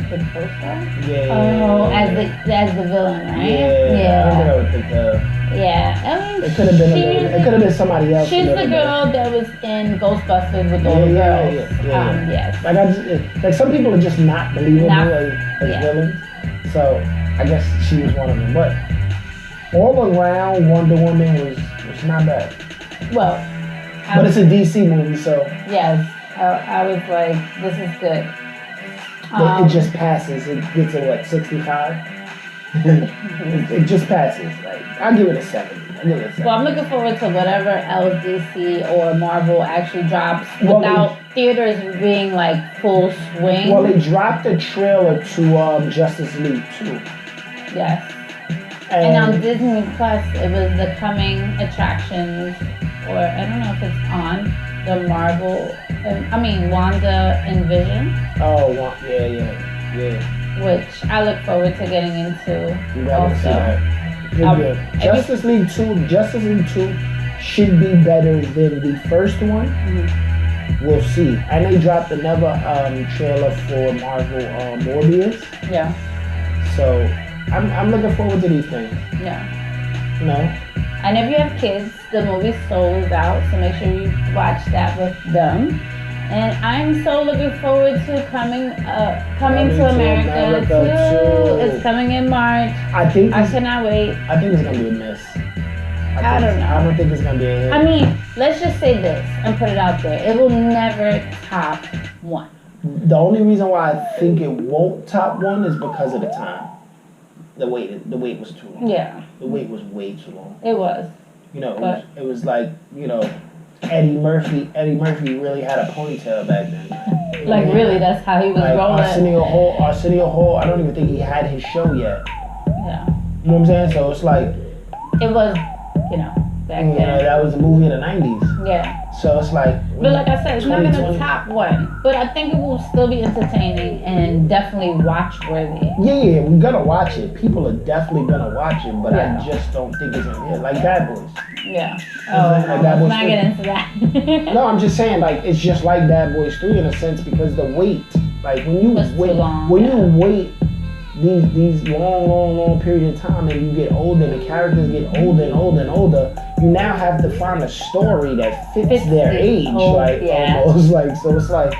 [SPEAKER 1] The co-star?
[SPEAKER 2] Yeah.
[SPEAKER 1] Oh, as the villain, right?
[SPEAKER 2] Yeah. I don't think I would have picked her.
[SPEAKER 1] Yeah, I mean,
[SPEAKER 2] It could have been it could have been somebody else.
[SPEAKER 1] she's the girl that was in Ghostbusters with all the girls.
[SPEAKER 2] Yeah.
[SPEAKER 1] Yes.
[SPEAKER 2] Like I just, like some people are just not believable as
[SPEAKER 1] yeah.
[SPEAKER 2] villains. So I guess she was one of them. But all around, Wonder Woman was not bad.
[SPEAKER 1] Well,
[SPEAKER 2] But it's a DC movie, so
[SPEAKER 1] yes, I was like, this is good.
[SPEAKER 2] it just passes. It gets to what, 65? it just passes. Like I'll give it a 70.
[SPEAKER 1] Well, I'm looking forward to whatever else DC or Marvel actually drops
[SPEAKER 2] Well,
[SPEAKER 1] without theaters being full swing.
[SPEAKER 2] Well, they dropped a trailer to Justice League 2.
[SPEAKER 1] Yes. And on Disney Plus, it was the coming attractions, or I don't know if it's on, the Marvel, Wanda and Vision,
[SPEAKER 2] Oh, yeah.
[SPEAKER 1] which I look forward to getting into
[SPEAKER 2] You gotta see
[SPEAKER 1] also.
[SPEAKER 2] that. Yeah. Justice League 2 should be better than the first one.
[SPEAKER 1] Mhm.
[SPEAKER 2] We'll see. And they dropped another trailer for Marvel Morbius.
[SPEAKER 1] Yeah,
[SPEAKER 2] So I'm looking forward to these things.
[SPEAKER 1] yeah.
[SPEAKER 2] You know?
[SPEAKER 1] And if you have kids, the movie Soul is out, so make sure you watch that with them. And I'm so looking forward to coming to America too. It's coming in March.
[SPEAKER 2] I
[SPEAKER 1] cannot wait.
[SPEAKER 2] I think it's gonna be a miss.
[SPEAKER 1] I don't know.
[SPEAKER 2] I don't think it's gonna be a hit.
[SPEAKER 1] I mean, let's just say this and put it out there. It will never top 1.
[SPEAKER 2] The only reason why I think it won't top 1 is because of the time. The wait was too long.
[SPEAKER 1] Yeah,
[SPEAKER 2] The wait was way too long.
[SPEAKER 1] it was.
[SPEAKER 2] It was like, Eddie Murphy really had a ponytail back then.
[SPEAKER 1] Really, that's how he was rolling.
[SPEAKER 2] Arsenio Hall, I don't even think he had his show yet.
[SPEAKER 1] Yeah,
[SPEAKER 2] You know what I'm saying? So it's like,
[SPEAKER 1] it was, back then.
[SPEAKER 2] that was a movie in the 90s.
[SPEAKER 1] Yeah.
[SPEAKER 2] So it's like.
[SPEAKER 1] But like I said, it's not going to
[SPEAKER 2] 2020.
[SPEAKER 1] top 1. But I think it will still be entertaining and definitely watch-worthy.
[SPEAKER 2] Yeah, we're gonna watch it. People are definitely gonna watch it, but
[SPEAKER 1] Yeah.
[SPEAKER 2] I just don't think it's gonna hit. Like Bad Boys.
[SPEAKER 1] Yeah.
[SPEAKER 2] Like
[SPEAKER 1] Oh,
[SPEAKER 2] Bad
[SPEAKER 1] let's
[SPEAKER 2] Boys
[SPEAKER 1] not
[SPEAKER 2] 3.
[SPEAKER 1] get into that.
[SPEAKER 2] No, I'm just saying, it's just like Bad Boys 3 in a sense because the wait Like when you
[SPEAKER 1] Was too
[SPEAKER 2] wait,
[SPEAKER 1] long,
[SPEAKER 2] when
[SPEAKER 1] yeah.
[SPEAKER 2] you wait these long period of time, and you get older, and the characters get older and older and older. You now have to find a story that fits their age, like
[SPEAKER 1] yeah.
[SPEAKER 2] almost like so. It's like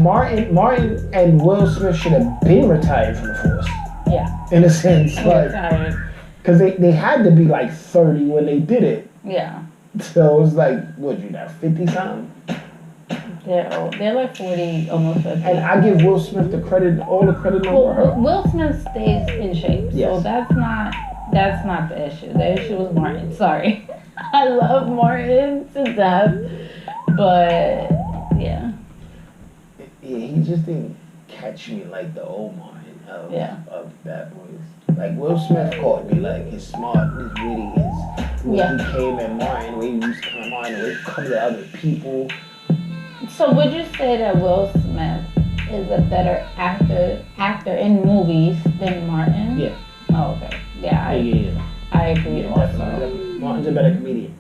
[SPEAKER 2] Martin and Will Smith should have been retired from the force.
[SPEAKER 1] Yeah.
[SPEAKER 2] In a sense, like
[SPEAKER 1] Retired.
[SPEAKER 2] because they had to be like 30 when they did it.
[SPEAKER 1] Yeah.
[SPEAKER 2] So it was like, what you now 50 something?
[SPEAKER 1] They're old. They're like 40, almost 50.
[SPEAKER 2] And I give Will Smith all the credit in the world.
[SPEAKER 1] Will Smith stays in shape, so
[SPEAKER 2] Yes.
[SPEAKER 1] that's not the issue. The issue was Martin. Sorry, I love Martin to death, but yeah,
[SPEAKER 2] Yeah, he just didn't catch me like the old Martin of Bad Boys. Like Will Smith caught me like his smart, his witty, his way he came at Martin, the way he used to come at Martin, the way he come to other people.
[SPEAKER 1] So would you say that Will Smith is a better actor in movies than Martin?
[SPEAKER 2] Yeah.
[SPEAKER 1] Oh, okay. Yeah,
[SPEAKER 2] Yeah.
[SPEAKER 1] I agree
[SPEAKER 2] Yeah,
[SPEAKER 1] also.
[SPEAKER 2] definitely. Martin's a better comedian.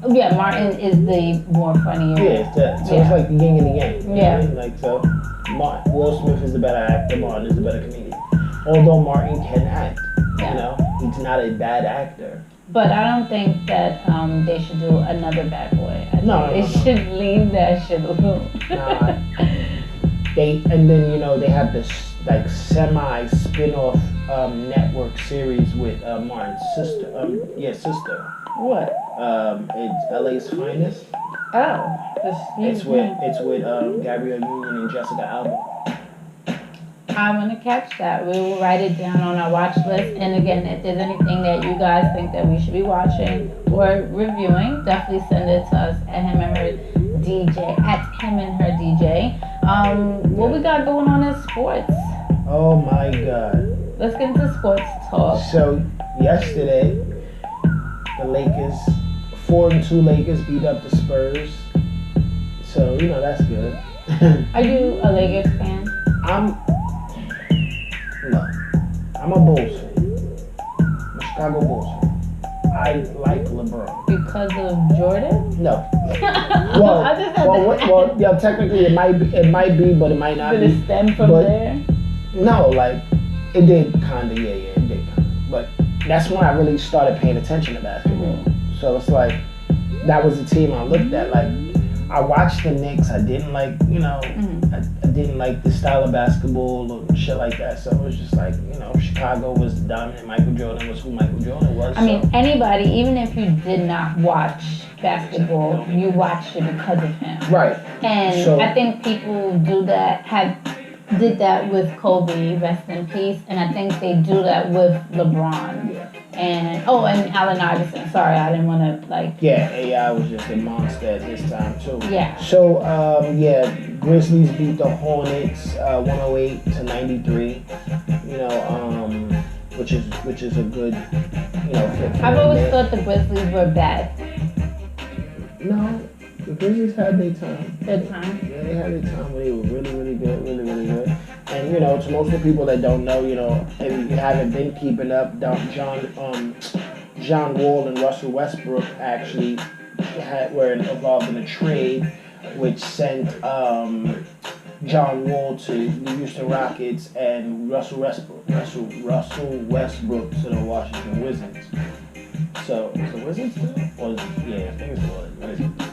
[SPEAKER 1] Yeah, Martin is the more funnier.
[SPEAKER 2] Yeah, so it's like the yin and the yang. You know
[SPEAKER 1] Yeah.
[SPEAKER 2] what I mean? Like so, Will Smith is the better actor. Martin is the better comedian. Although Martin can act,
[SPEAKER 1] Yeah.
[SPEAKER 2] you know, he's not a bad actor.
[SPEAKER 1] But I don't think that they should do another Bad Boy. I
[SPEAKER 2] No,
[SPEAKER 1] think they should leave that shit alone.
[SPEAKER 2] Nah. And then they have this like semi spin-off network series with Martin's sister. Sister.
[SPEAKER 1] What?
[SPEAKER 2] It's LA's Finest.
[SPEAKER 1] Oh,
[SPEAKER 2] It's with Gabrielle Union and Jessica Alba.
[SPEAKER 1] I'm gonna catch that. We will write it down on our watch list. And again, if there's anything that you guys think that we should be watching or reviewing, definitely send it to us at him and her DJ. What we got going on in sports?
[SPEAKER 2] Oh my God.
[SPEAKER 1] Let's get into sports talk.
[SPEAKER 2] So yesterday, the Lakers, 4-2 Lakers beat up the Spurs. So that's good.
[SPEAKER 1] Are you a Lakers fan?
[SPEAKER 2] I'm a Bulls fan. I'm a Chicago Bulls fan. I like LeBron.
[SPEAKER 1] Because of Jordan?
[SPEAKER 2] No.
[SPEAKER 1] I just had
[SPEAKER 2] Yeah, technically it might be, but it might not
[SPEAKER 1] Did
[SPEAKER 2] be.
[SPEAKER 1] it stem from
[SPEAKER 2] But-
[SPEAKER 1] there?
[SPEAKER 2] No, like it did kinda, yeah, it did kinda. But that's when I really started paying attention to basketball. So it's like that was the team I looked at. Like I watched the Knicks. I didn't like, I didn't like the style of basketball or shit like that. So it was just like, Chicago was dominant. Michael Jordan was who Michael Jordan was.
[SPEAKER 1] I mean, anybody, even if you did not watch basketball, you watched it because of him.
[SPEAKER 2] Right.
[SPEAKER 1] And
[SPEAKER 2] So-
[SPEAKER 1] I think people did that with Kobe, rest in peace, and I think they do that with LeBron.
[SPEAKER 2] Yeah.
[SPEAKER 1] And Allen Iverson. Sorry, I didn't want to
[SPEAKER 2] Yeah, AI was just a monster at his time too.
[SPEAKER 1] Yeah.
[SPEAKER 2] So Grizzlies beat the Hornets 108-93. Which is a good fit for
[SPEAKER 1] I've
[SPEAKER 2] them.
[SPEAKER 1] always thought the Grizzlies were bad.
[SPEAKER 2] No, the Grizzlies had their time.
[SPEAKER 1] Good time.
[SPEAKER 2] Yeah, they had their time where they were really, really good, really, really good. And to most of the people that don't know, if you haven't been keeping up, John Wall and Russell Westbrook actually were involved in a trade, which sent John Wall to the Houston Rockets and Russell Westbrook to the Washington Wizards. So is the Wizards still? I think it's the Wizards.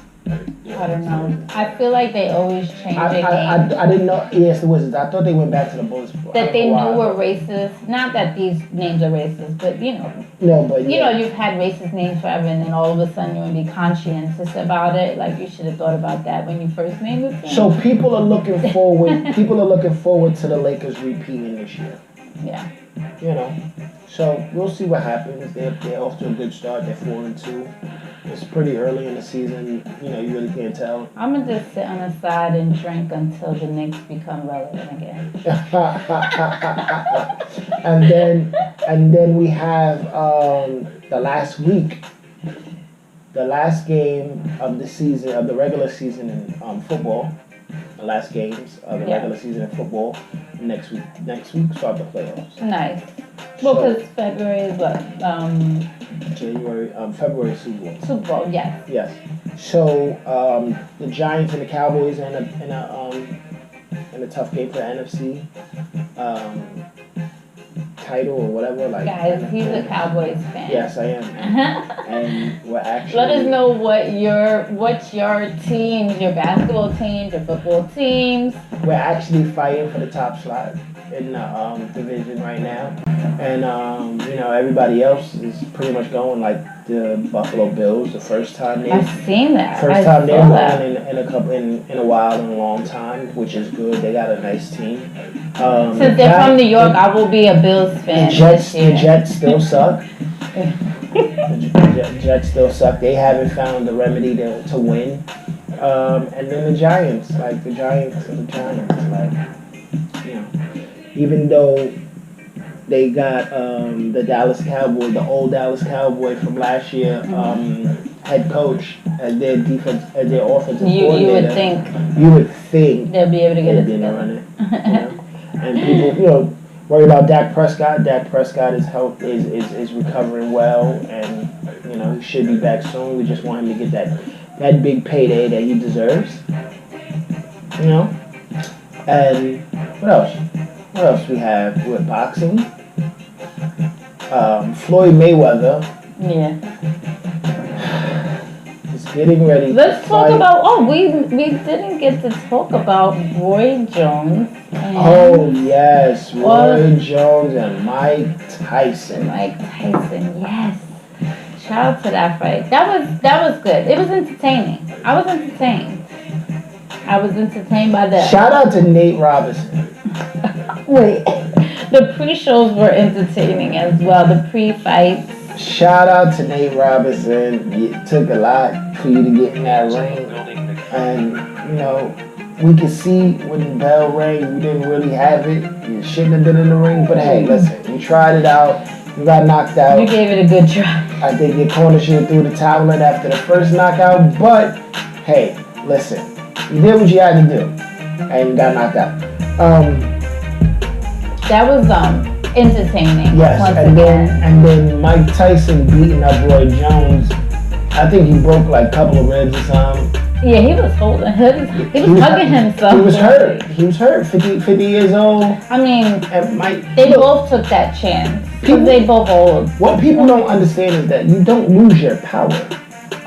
[SPEAKER 1] I don't know. I feel like they always change their game.
[SPEAKER 2] I didn't know. Yes, the Wizards. I thought they went back to the Bulls.
[SPEAKER 1] That they knew were racist. Not that these names are racist, but
[SPEAKER 2] No, but
[SPEAKER 1] you've had racist names forever, and then all of a sudden you want to be conscientious about it. Like you should have thought about that when you first named the team.
[SPEAKER 2] So people are looking forward. To the Lakers repeating this year.
[SPEAKER 1] Yeah.
[SPEAKER 2] So we'll see what happens. They're off to a good start. They're 4-2. It's pretty early in the season. You really can't tell.
[SPEAKER 1] I'm gonna just sit on the side and drink until the Knicks become relevant again.
[SPEAKER 2] and then we have the last week, the last game of the season of the regular season in football. The last games of the regular season in football. Next week start the playoffs.
[SPEAKER 1] Nice. Well, because February is what?
[SPEAKER 2] February Super Bowl.
[SPEAKER 1] Super Bowl, yes.
[SPEAKER 2] Yes. So the Giants and the Cowboys in in a tough game for the NFC title or whatever. Like,
[SPEAKER 1] Guys, he's a Cowboys fan.
[SPEAKER 2] Yes, I am. And we're actually.
[SPEAKER 1] Let us know what's your teams, your basketball teams, your football teams.
[SPEAKER 2] We're actually fighting for the top slot in the division right now, and everybody else is pretty much going like the Buffalo Bills. The first time
[SPEAKER 1] I've seen that.
[SPEAKER 2] First time they're going in a while, in a long time, which is good. They got a nice team.
[SPEAKER 1] Since they're from New York, I will be a Bills fan.
[SPEAKER 2] The Jets still suck. The Jets still suck. They haven't found the remedy to win. And then the Giants, like even though they got the Dallas Cowboy, the old Dallas Cowboy from last year, head coach as their offensive coordinator. You would think
[SPEAKER 1] they'll be able to get it
[SPEAKER 2] together. Run it, And people, worry about Dak Prescott. Dak Prescott is recovering well, and he should be back soon. We just want him to get that big payday that he deserves. And what else? What else we have? With boxing, Floyd Mayweather.
[SPEAKER 1] Yeah.
[SPEAKER 2] Is getting ready.
[SPEAKER 1] Let's talk about. Oh, we didn't get to talk about Roy Jones.
[SPEAKER 2] Oh yes, Roy Jones and Mike Tyson.
[SPEAKER 1] Mike Tyson, yes. Shout out to that fight. That was good. It was entertaining. I was entertained. by the.
[SPEAKER 2] Shout out to Nate Robinson.
[SPEAKER 1] Wait, the pre-shows were entertaining as well. The pre-fights.
[SPEAKER 2] Shout out to Nate Robinson. It took a lot for you to get in that ring, and we could see when the bell rang, you didn't really have it. You shouldn't have been in the ring, but hey, listen, you tried it out. You got knocked out.
[SPEAKER 1] You gave it a good try.
[SPEAKER 2] I think your corner should have threw the towel in after the first knockout, but hey, listen, you did what you had to do, and you got knocked out.
[SPEAKER 1] That was entertaining.
[SPEAKER 2] Yes, and then Mike Tyson beating up Roy Jones. I think he broke like a couple of ribs or something.
[SPEAKER 1] Yeah, he was holding him. He was hugging himself.
[SPEAKER 2] He was hurt. 50 years old.
[SPEAKER 1] I mean,
[SPEAKER 2] and
[SPEAKER 1] they both took that chance. Because they both old.
[SPEAKER 2] What people don't understand is that you don't lose your power.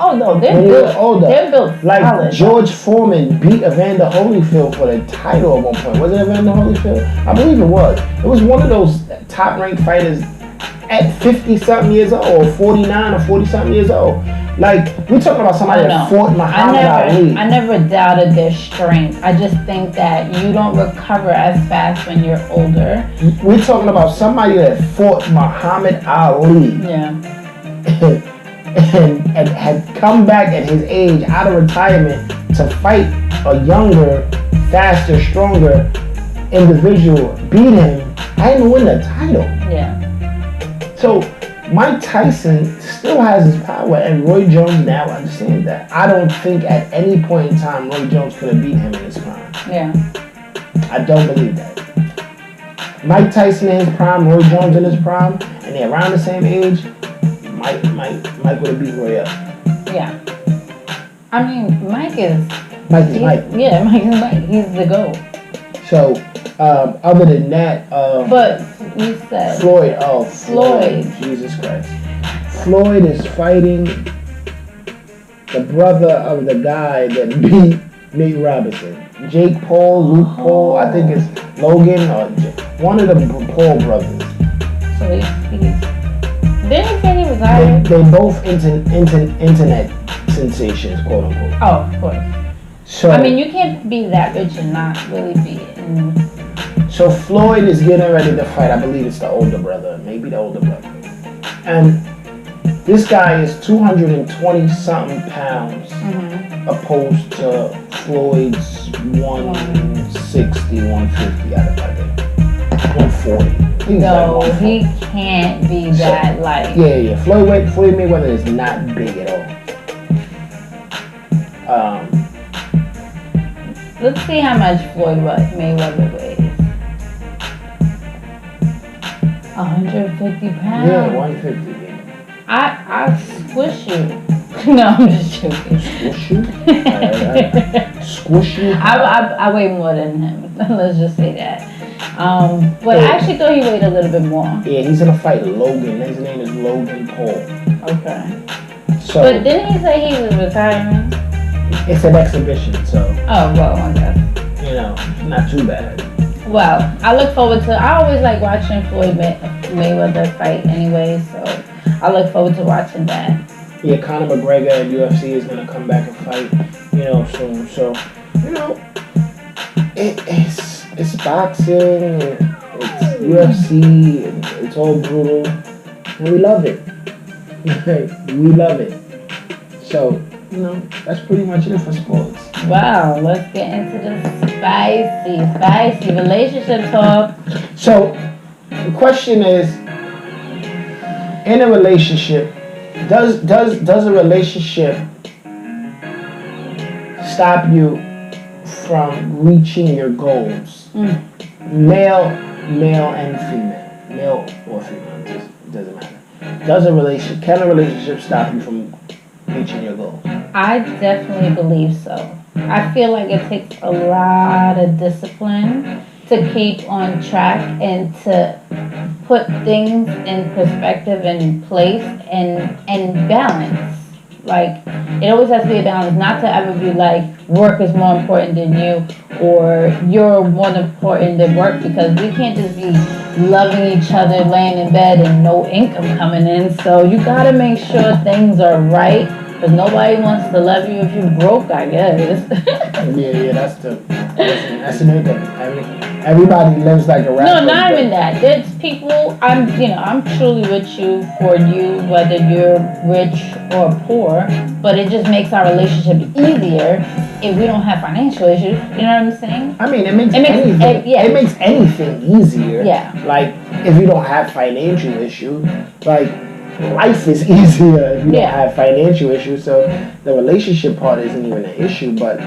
[SPEAKER 1] Oh no, they're
[SPEAKER 2] when
[SPEAKER 1] built.
[SPEAKER 2] You're older.
[SPEAKER 1] They're built
[SPEAKER 2] like
[SPEAKER 1] solid.
[SPEAKER 2] George Foreman beat Evander Holyfield for the title at one point. Was it Evander Holyfield? I believe it was. It was one of those top-ranked fighters at 50-something years old, or 49 or 40-something years old. Like, we're talking about somebody that fought Muhammad Ali.
[SPEAKER 1] I never doubted their strength. I just think that you don't recover as fast when you're older.
[SPEAKER 2] We're talking about somebody that fought Muhammad Ali.
[SPEAKER 1] Yeah.
[SPEAKER 2] and had come back at his age out of retirement to fight a younger, faster, stronger individual, beat him, I didn't win the title.
[SPEAKER 1] Yeah.
[SPEAKER 2] So Mike Tyson still has his power, and Roy Jones now understands that. I don't think at any point in time Roy Jones could have beat him in his prime.
[SPEAKER 1] Yeah.
[SPEAKER 2] I don't believe that. Mike Tyson in his prime, Roy Jones in his prime, and they're around the same age, Mike would have beat Roy up.
[SPEAKER 1] Yeah. I mean, Mike is
[SPEAKER 2] Mike.
[SPEAKER 1] Yeah, Mike is Mike. He's the GOAT.
[SPEAKER 2] So, other than that,
[SPEAKER 1] but you said
[SPEAKER 2] Floyd. Oh, Floyd. Jesus Christ. Floyd is fighting the brother of the guy that beat Nate Robinson. Jake Paul, Luke Paul, I think it's Logan, or one of the Paul brothers.
[SPEAKER 1] So he's didn't he say he was hired?
[SPEAKER 2] They both internet sensations, quote unquote.
[SPEAKER 1] Oh, of course.
[SPEAKER 2] So
[SPEAKER 1] I mean, you can't be that rich and not really be in.
[SPEAKER 2] So Floyd is getting ready to fight. I believe it's the older brother, maybe the older brother. And this guy is 220-something pounds, opposed to Floyd's 160, 150, I think. 140.
[SPEAKER 1] No, he can't be that light.
[SPEAKER 2] Yeah. Floyd Mayweather is not big at all.
[SPEAKER 1] Let's see how much Floyd Mayweather weighs. 150 pounds.
[SPEAKER 2] Yeah, 150.
[SPEAKER 1] I squish you. No, I'm just joking.
[SPEAKER 2] Squish you? Squish you?
[SPEAKER 1] I weigh more than him. Let's just say that. But I actually thought he weighed a little bit more.
[SPEAKER 2] Yeah, he's gonna fight Logan. His name is Logan Paul.
[SPEAKER 1] Okay.
[SPEAKER 2] So,
[SPEAKER 1] But didn't he say he was retiring?
[SPEAKER 2] it's an exhibition, so,
[SPEAKER 1] Oh, well, I guess.
[SPEAKER 2] not too bad.
[SPEAKER 1] Well, I look forward to. I always like watching Floyd Mayweather fight anyway, so I look forward to watching that.
[SPEAKER 2] Yeah, Conor McGregor at UFC is gonna come back and fight, soon. So, it's boxing, it's UFC, and it's all brutal, and we love it. We love it. So, that's pretty much it for sports.
[SPEAKER 1] Wow, let's get into the spicy relationship talk.
[SPEAKER 2] So, the question is, in a relationship, does a relationship stop you from reaching your goals? Male and female, male or female, it doesn't matter. Can a relationship stop you from reaching your goals?
[SPEAKER 1] I definitely believe so. I feel like it takes a lot of discipline to keep on track and to put things in perspective and in place and balance. Like, it always has to be a balance, not to ever be like work is more important than you or you're more important than work, because we can't just be loving each other laying in bed and no income coming in. So you gotta make sure things are right, because nobody wants to love you if you're broke, I guess.
[SPEAKER 2] Yeah, that's another thing. Everybody lives like a rapper.
[SPEAKER 1] No, not even that. There's people, I'm truly with you for you, whether you're rich or poor, but it just makes our relationship easier if we don't have financial issues. You know what I'm saying?
[SPEAKER 2] I mean, it makes anything easier.
[SPEAKER 1] Yeah.
[SPEAKER 2] Like, if you don't have financial issue, like, life is easier if you don't have financial issues. So the relationship part isn't even an issue, but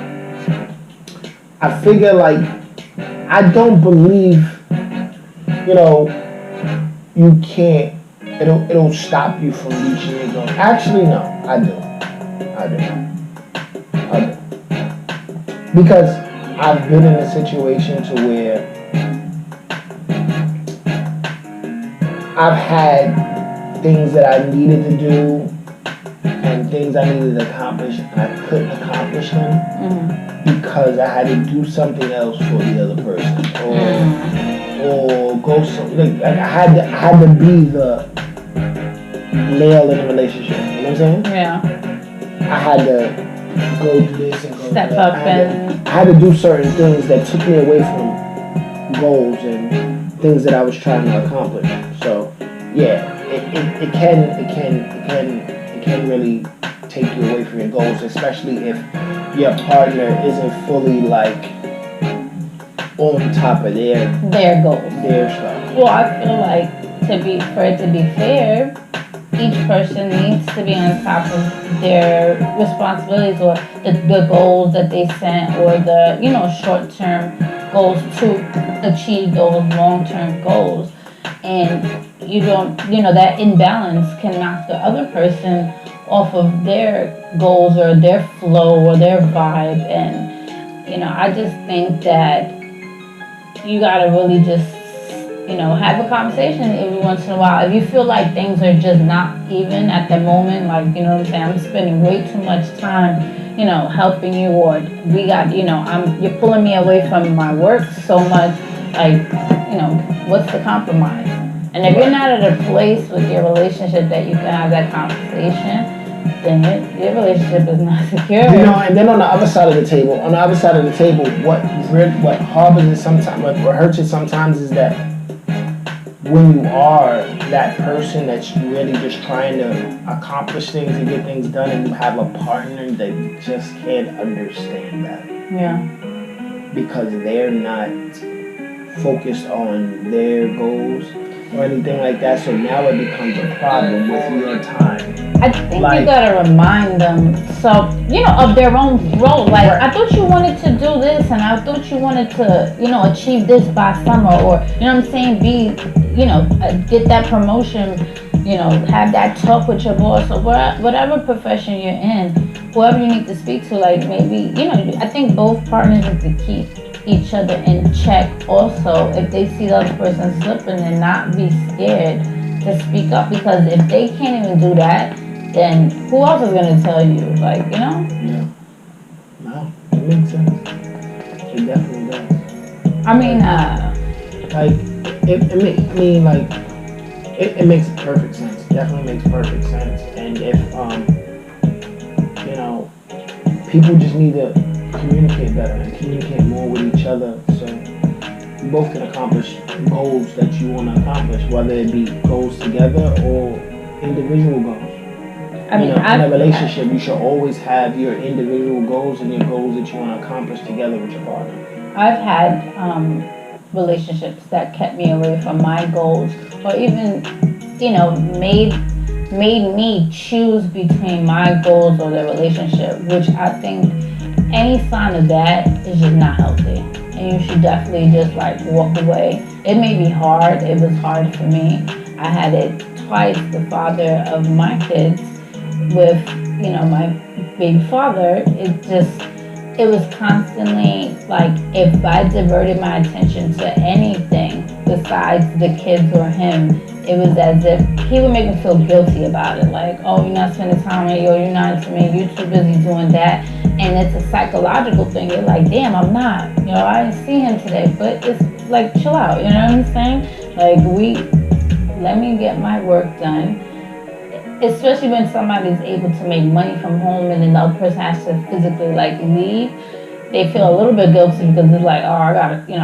[SPEAKER 2] I figure, like, I don't believe, you can't, it'll stop you from reaching your goal. Actually, no, I do. Because I've been in a situation to where I've had things that I needed to do and things I needed to accomplish, and I couldn't accomplish them because I had to do something else for the other person, or go something. Like I had to be the male in the relationship. You know what I'm saying?
[SPEAKER 1] Yeah.
[SPEAKER 2] I had to go do this and go
[SPEAKER 1] Step
[SPEAKER 2] do that.
[SPEAKER 1] up
[SPEAKER 2] I had to do certain things that took me away from goals and things that I was trying to accomplish. So yeah, it can really take you away from your goals, especially if your partner isn't fully like on top of
[SPEAKER 1] their goals,
[SPEAKER 2] their stuff.
[SPEAKER 1] Well, I feel like for it to be fair, each person needs to be on top of their responsibilities or the goals that they set, or the short-term goals to achieve those long-term goals. And that imbalance can knock the other person off of their goals or their flow or their vibe. And I just think that you gotta really just have a conversation every once in a while. If you feel like things are just not even at the moment, like, what I'm saying, I'm spending way too much time, helping you, or you're pulling me away from my work so much, like, what's the compromise? And if you're not at a place with your relationship that you can have that conversation, then your relationship is not secure.
[SPEAKER 2] And then on the other side of the table, what harbors it sometimes, what hurts it sometimes is that when you are that person that's really just trying to accomplish things and get things done, and you have a partner that just can't understand that.
[SPEAKER 1] Yeah.
[SPEAKER 2] Because they're not focused on their goals or anything like that, so now it becomes a problem with your time.
[SPEAKER 1] I think you gotta remind them, of their own role. Like, right. I thought you wanted to do this, and I thought you wanted to, achieve this by summer, or, what I'm saying, get that promotion, have that talk with your boss or whatever profession you're in, whoever you need to speak to. Like maybe, I think both partners need to keep each other in check. Also, if they see the other person slipping, and not be scared to speak up, because if they can't even do that, then who else is gonna tell you?
[SPEAKER 2] Yeah. No, it makes sense. It definitely does.
[SPEAKER 1] I mean,
[SPEAKER 2] it makes perfect sense. Definitely makes perfect sense. And if people just need to communicate better and communicate more with each other, so you both can accomplish goals that you want to accomplish, whether it be goals together or individual goals. In a relationship, you should always have your individual goals and your goals that you want to accomplish together with your partner.
[SPEAKER 1] I've had relationships that kept me away from my goals, or even, made me choose between my goals or the relationship, which I think any sign of that is just not healthy. And you should definitely just walk away. It may be hard. It was hard for me. I had it twice. The father of my kids with, my baby father, it was constantly if I diverted my attention to anything besides the kids or him, it was as if he would make me feel guilty about it. Oh, you're not spending time with me, or you're not into me, you're too busy doing that. And it's a psychological thing. You're like, damn, I'm not. I didn't see him today. But it's chill out. You know what I'm saying? Let me get my work done. Especially when somebody's able to make money from home and another person has to physically leave. They feel a little bit guilty because it's I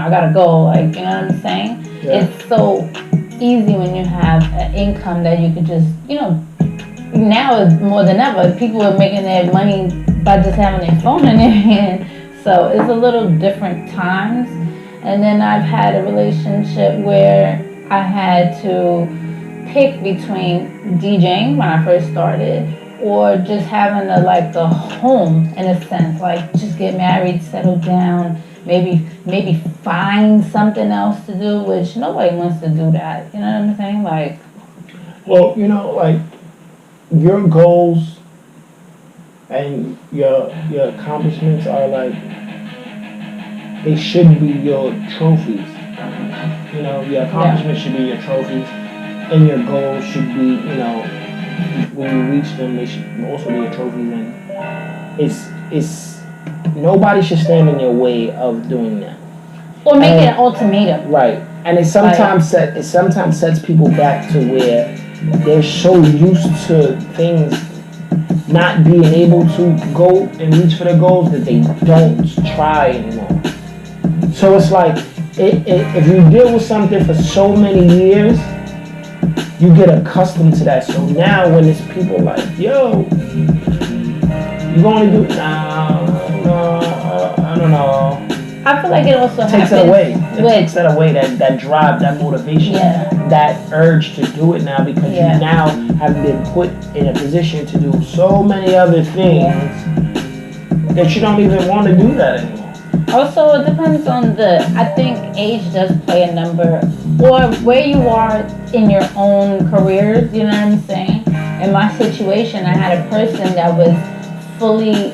[SPEAKER 1] gotta go. You know what I'm saying?
[SPEAKER 2] Yeah.
[SPEAKER 1] It's so easy when you have an income that you could just, now it's more than ever. People are making their money by just having their phone in their hand. So it's a little different times. And then I've had a relationship where I had to pick between DJing when I first started, or just having a home in a sense, just get married, settle down, maybe find something else to do, which nobody wants to do that. You know what I'm saying?
[SPEAKER 2] Well, your goals and your accomplishments are they should be your trophies. Your accomplishments should be your trophies, and your goals should be, when you reach them, they should also be your trophies. And it's nobody should stand in your way of doing that.
[SPEAKER 1] Or make it an ultimatum.
[SPEAKER 2] Right. And it sometimes sets people back to where they're so used to things not being able to go and reach for their goals that they don't try anymore. So it's if you deal with something for so many years, you get accustomed to that. So now when it's people yo, you going to do? No, I don't know.
[SPEAKER 1] I feel it also
[SPEAKER 2] takes it away. It takes that away, that drive, that motivation, that urge to do it now, because you now have been put in a position to do so many other things that you don't even want to do that anymore.
[SPEAKER 1] Also, it depends on I think age does play a number, or where you are in your own careers, you know what I'm saying? In my situation, I had a person that was fully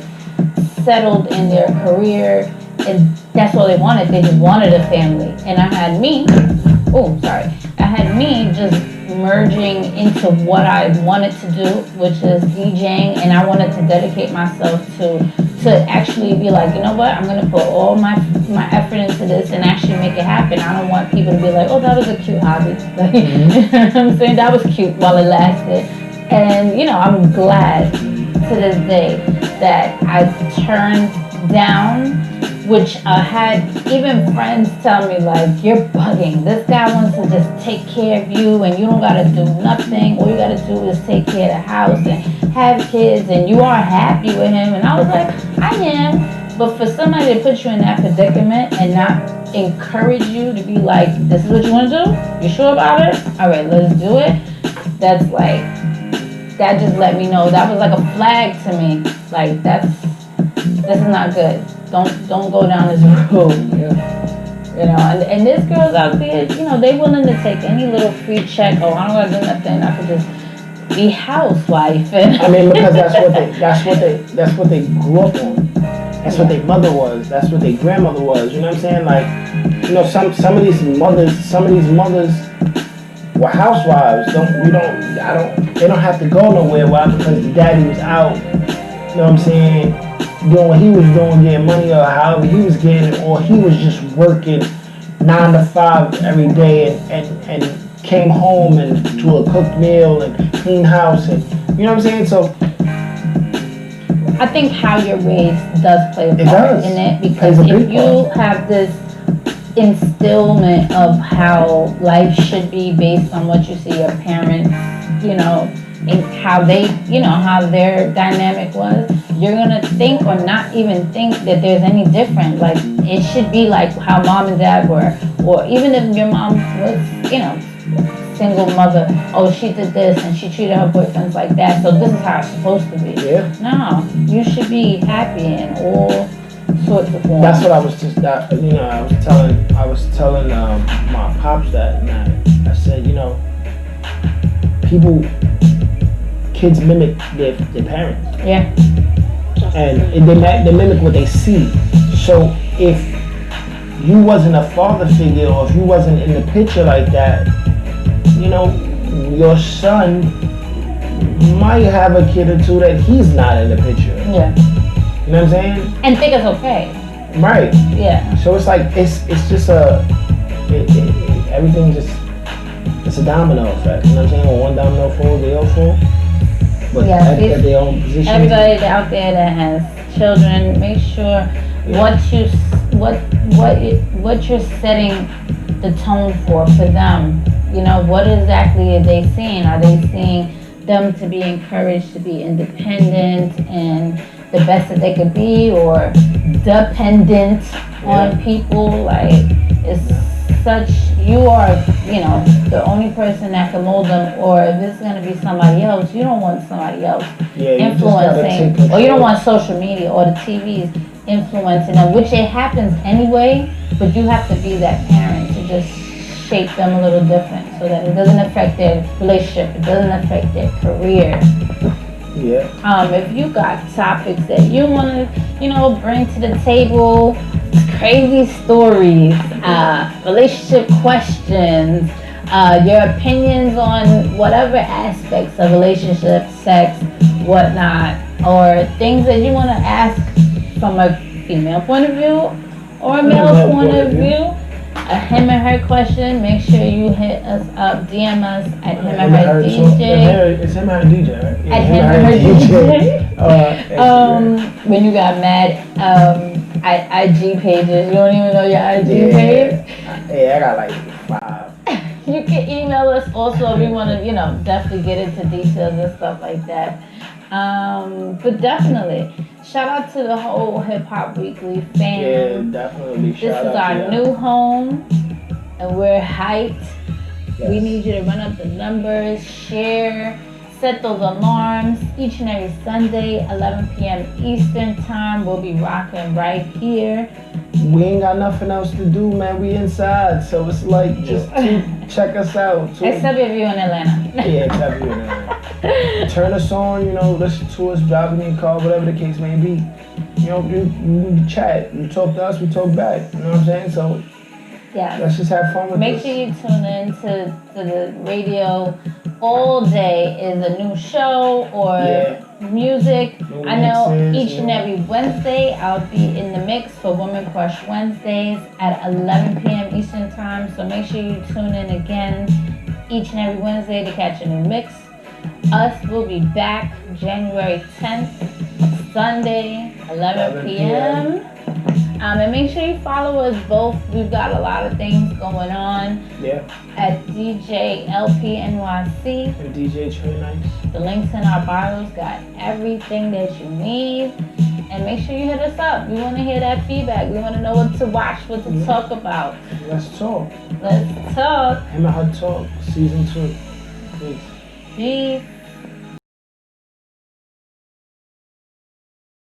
[SPEAKER 1] settled in their career, and that's all they wanted. They just wanted a family. And I had me just merging into what I wanted to do, which is DJing, and I wanted to dedicate myself to actually be you know what, I'm going to put all my effort into this and actually make it happen. I don't want people to be oh, that was a cute hobby. You know what I'm saying? That was cute while it lasted. And, I'm glad to this day that I turned down, which I had even friends tell me you're bugging. This guy wants to just take care of you and you don't got to do nothing. All you got to do is take care of the house and have kids, and you are happy with him. And I was I am. But for somebody to put you in that predicament and not encourage you to be this is what you want to do? You sure about it? All right, let's do it. That's that just let me know. That was a flag to me. This is not good. Don't go down this road. And there's girls out there, they willing to take any little free check. Oh, I don't gotta do nothing. I could just be housewife. And
[SPEAKER 2] I mean, because that's what they grew up on. That's what their mother was. That's what their grandmother was. You know what I'm saying? Like, you know, some of these mothers were housewives. They don't have to go nowhere. Why? Because the daddy was out. You know what I'm saying? Doing what he was doing, getting money or however he was getting it, or he was just working 9 to 5 every day and came home and to a cooked meal and clean house and you know what I'm saying? So
[SPEAKER 1] I think how you're raised does play a part
[SPEAKER 2] does.
[SPEAKER 1] in it,
[SPEAKER 2] It
[SPEAKER 1] because
[SPEAKER 2] plays a
[SPEAKER 1] if
[SPEAKER 2] big
[SPEAKER 1] you
[SPEAKER 2] part.
[SPEAKER 1] have this instillment of how life should be based on what you see your parents, you know, and how they, you know, how their dynamic was, you're gonna think or not even think that there's any different. Like, it should be like how mom and dad were, or even if your mom was, you know, single mother, oh, she did this and she treated her boyfriends like that, so this is how it's supposed to be.
[SPEAKER 2] Yeah.
[SPEAKER 1] No, you should be happy in all sorts of forms.
[SPEAKER 2] That's what I was just you know, I was telling my pops that night. I said, you know, kids mimic their parents.
[SPEAKER 1] Yeah.
[SPEAKER 2] And they mimic what they see. So if you wasn't a father figure or if you wasn't in the picture like that, you know, your son might have a kid or two that he's not in the picture.
[SPEAKER 1] Yeah.
[SPEAKER 2] You know what I'm saying?
[SPEAKER 1] And think it's okay.
[SPEAKER 2] Right.
[SPEAKER 1] Yeah.
[SPEAKER 2] So it's like it's just everything just it's a domino effect. You know what I'm saying? When one domino falls, they all fall. But
[SPEAKER 1] Yeah,
[SPEAKER 2] at their own position.
[SPEAKER 1] Everybody out there that has children, make sure what you're setting the tone for them. You know, what exactly are they seeing? Are they seeing them to be encouraged to be independent and the best that they could be, or dependent on people? Like, it's such, you are, you know, the only person that can mold them, or if it's going to be somebody else, you don't want somebody else influencing, or you don't want social media or the TVs influencing them, which it happens anyway, but you have to be that parent to just shape them a little different so that it doesn't affect their relationship, it doesn't affect their career.
[SPEAKER 2] Yeah.
[SPEAKER 1] If you got topics that you want to, you know, bring to the table, crazy stories, relationship questions, your opinions on whatever aspects of relationship, sex, whatnot, or things that you want to ask from a female point of view or a male point of view, a him and her question, make sure you hit us up, DM us at him and her DJ.
[SPEAKER 2] It's him and her DJ, right? Yeah,
[SPEAKER 1] At him and her DJ. When you got mad IG pages, you don't even know your IG page?
[SPEAKER 2] Yeah, I got like 5.
[SPEAKER 1] You can email us also if you want to, you know, definitely get into details and stuff like that. But definitely, shout out to the whole Hip Hop Weekly fam.
[SPEAKER 2] Yeah, definitely.
[SPEAKER 1] This is our new home, and we're hyped. Yes. We need you to run up the numbers, share, set those alarms. Each and every Sunday, 11 p.m. Eastern time, we'll be rocking right here.
[SPEAKER 2] We ain't got nothing else to do, man. We inside, so it's like just check us out.
[SPEAKER 1] Except if you're in Atlanta.
[SPEAKER 2] Yeah, except if you're in Atlanta. Turn us on, you know, listen to us, driving in your car, whatever the case may be. You know, you chat, you talk to us, we talk back. You know what I'm saying? So
[SPEAKER 1] yeah,
[SPEAKER 2] let's just have fun with
[SPEAKER 1] Make
[SPEAKER 2] this.
[SPEAKER 1] sure you tune in to the radio. All day is a new show or music. I know each and every Wednesday I'll be in the mix for Women Crush Wednesdays at 11 p.m. Eastern time. So make sure you tune in again each and every Wednesday to catch a new mix. Us will be back January 10th, Sunday, 11 p.m. And make sure you follow us both. We've got a lot of things going on.
[SPEAKER 2] Yeah.
[SPEAKER 1] At DJ LPNYC.
[SPEAKER 2] And DJ Trey Nice.
[SPEAKER 1] The links in our bios got everything that you need. And make sure you hit us up. We want to hear that feedback. We want to know what to watch, what to talk about.
[SPEAKER 2] Let's talk.
[SPEAKER 1] Let's talk.
[SPEAKER 2] Him and Her Talk, Season 2. Peace.
[SPEAKER 1] Peace.